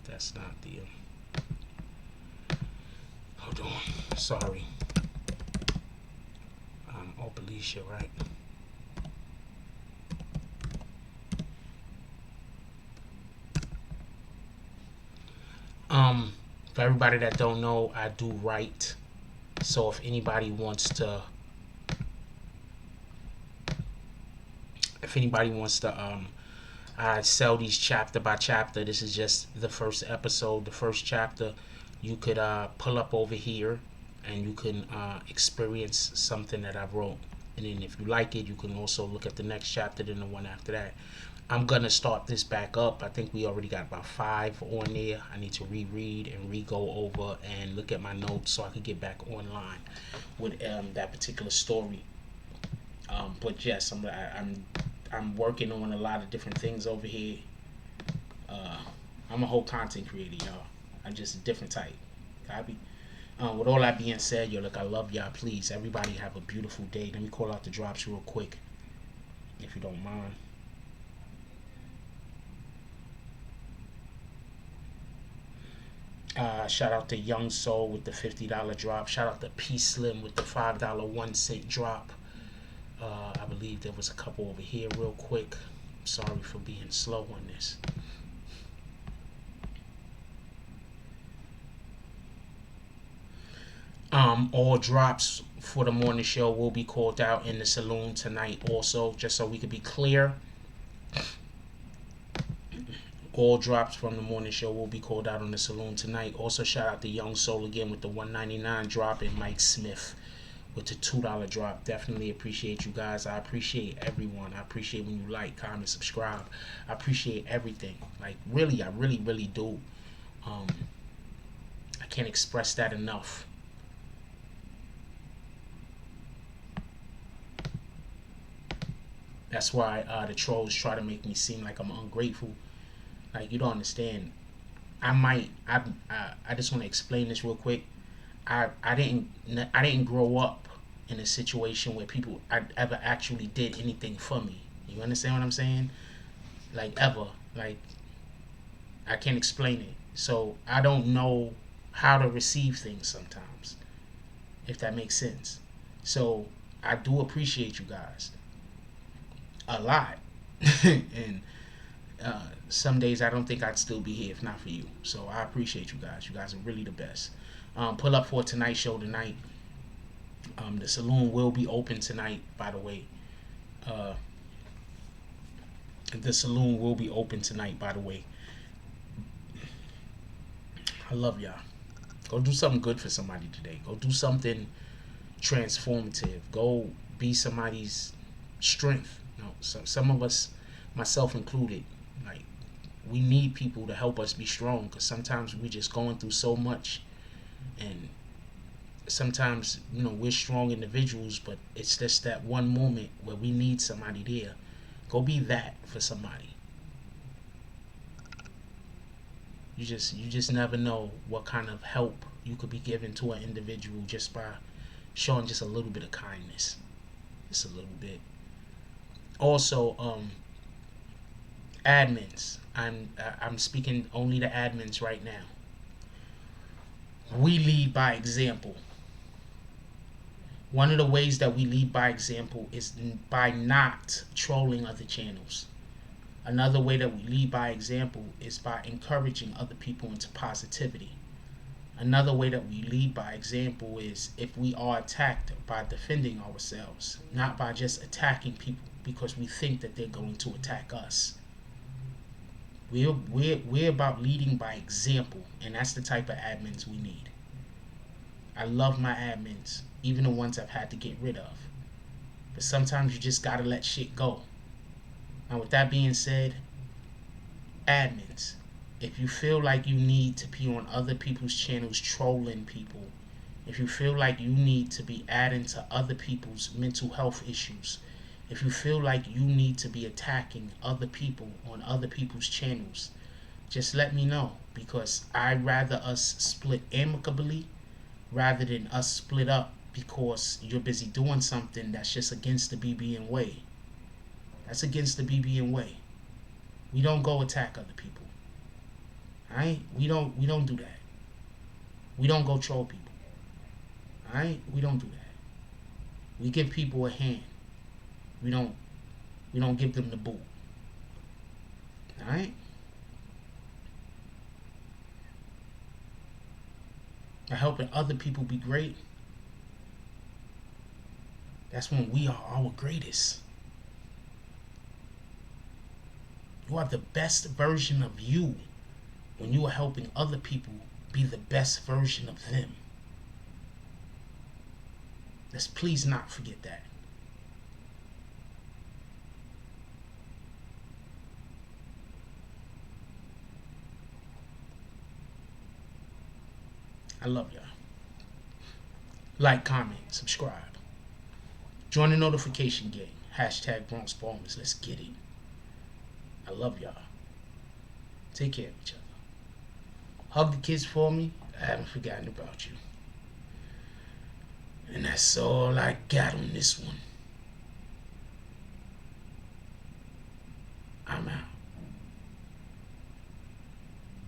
That's not the. Hold on. Sorry. Obelicia, right? For everybody that don't know, I do write. So if anybody wants to I sell these chapter by chapter. This is just the first episode, the first chapter. You could pull up over here and you can experience something that I wrote. And then if you like it, you can also look at the next chapter, then the one after that. I'm going to start this back up. I think we already got about 5 on there. I need to reread and re-go over and look at my notes so I can get back online with that particular story. But yes, I'm working on a lot of different things over here. I'm a whole content creator, y'all. I'm just a different type. Copy? With all that being said, yo, look, I love y'all. Please, everybody have a beautiful day. Let me call out the drops real quick, if you don't mind. Shout out to Young Soul with the $50 drop. Shout out to P Slim with the $5 1 cent drop. I believe there was a couple over here real quick. Sorry for being slow on this. All drops for the morning show will be called out in the saloon tonight also, just so we could be clear. All drops from the morning show will be called out on the saloon tonight. Also, shout out to Young Soul again with the $1.99 drop and Mike Smith with the $2 drop. Definitely appreciate you guys. I appreciate everyone. I appreciate when you like, comment, subscribe. I appreciate everything. Like, really, I really, really do. I can't express that enough. That's why the trolls try to make me seem like I'm ungrateful. Like, you don't understand. I just want to explain this real quick. I didn't grow up in a situation where people ever actually did anything for me. You understand what I'm saying? Like, ever. Like, I can't explain it. So I don't know how to receive things sometimes, if that makes sense. So I do appreciate you guys a lot. And some days I don't think I'd still be here if not for you. So I appreciate you guys. You guys are really the best. Pull up for tonight's show tonight. The saloon will be open tonight, by the way. The saloon will be open tonight, by the way. I love y'all. Go do something good for somebody today. Go do something transformative. Go be somebody's strength. You know, some of us, myself included, like, we need people to help us be strong, because sometimes we're just going through so much, and sometimes, you know, we're strong individuals, but it's just that one moment where we need somebody there. Go be that for somebody. You just never know what kind of help you could be given to an individual just by showing just a little bit of kindness. Just a little bit. Also, admins. I'm speaking only to admins right now. We lead by example. One of the ways that we lead by example is by not trolling other channels. Another way that we lead by example is by encouraging other people into positivity. Another way that we lead by example is if we are attacked, by defending ourselves, not by just attacking people because we think that they're going to attack us. We're about leading by example, and that's the type of admins we need. I love my admins, even the ones I've had to get rid of. But sometimes you just gotta let shit go. Now, with that being said, admins, if you feel like you need to be on other people's channels trolling people, if you feel like you need to be adding to other people's mental health issues, if you feel like you need to be attacking other people on other people's channels, just let me know, because I'd rather us split amicably rather than us split up because you're busy doing something that's just against the BBN way. That's against the BBN way. We don't go attack other people. Alright? We don't do that. We don't go troll people. Alright? We don't do that. We give people a hand. We don't give them the boot. Alright? By helping other people be great, that's when we are our greatest. You are the best version of you when you are helping other people be the best version of them. Let's please not forget that. I love y'all. Like, comment, subscribe. Join the notification gang. Hashtag Bronx Bombers. Let's get it. I love y'all. Take care of each other. Hug the kids for me. I haven't forgotten about you. And that's all I got on this one.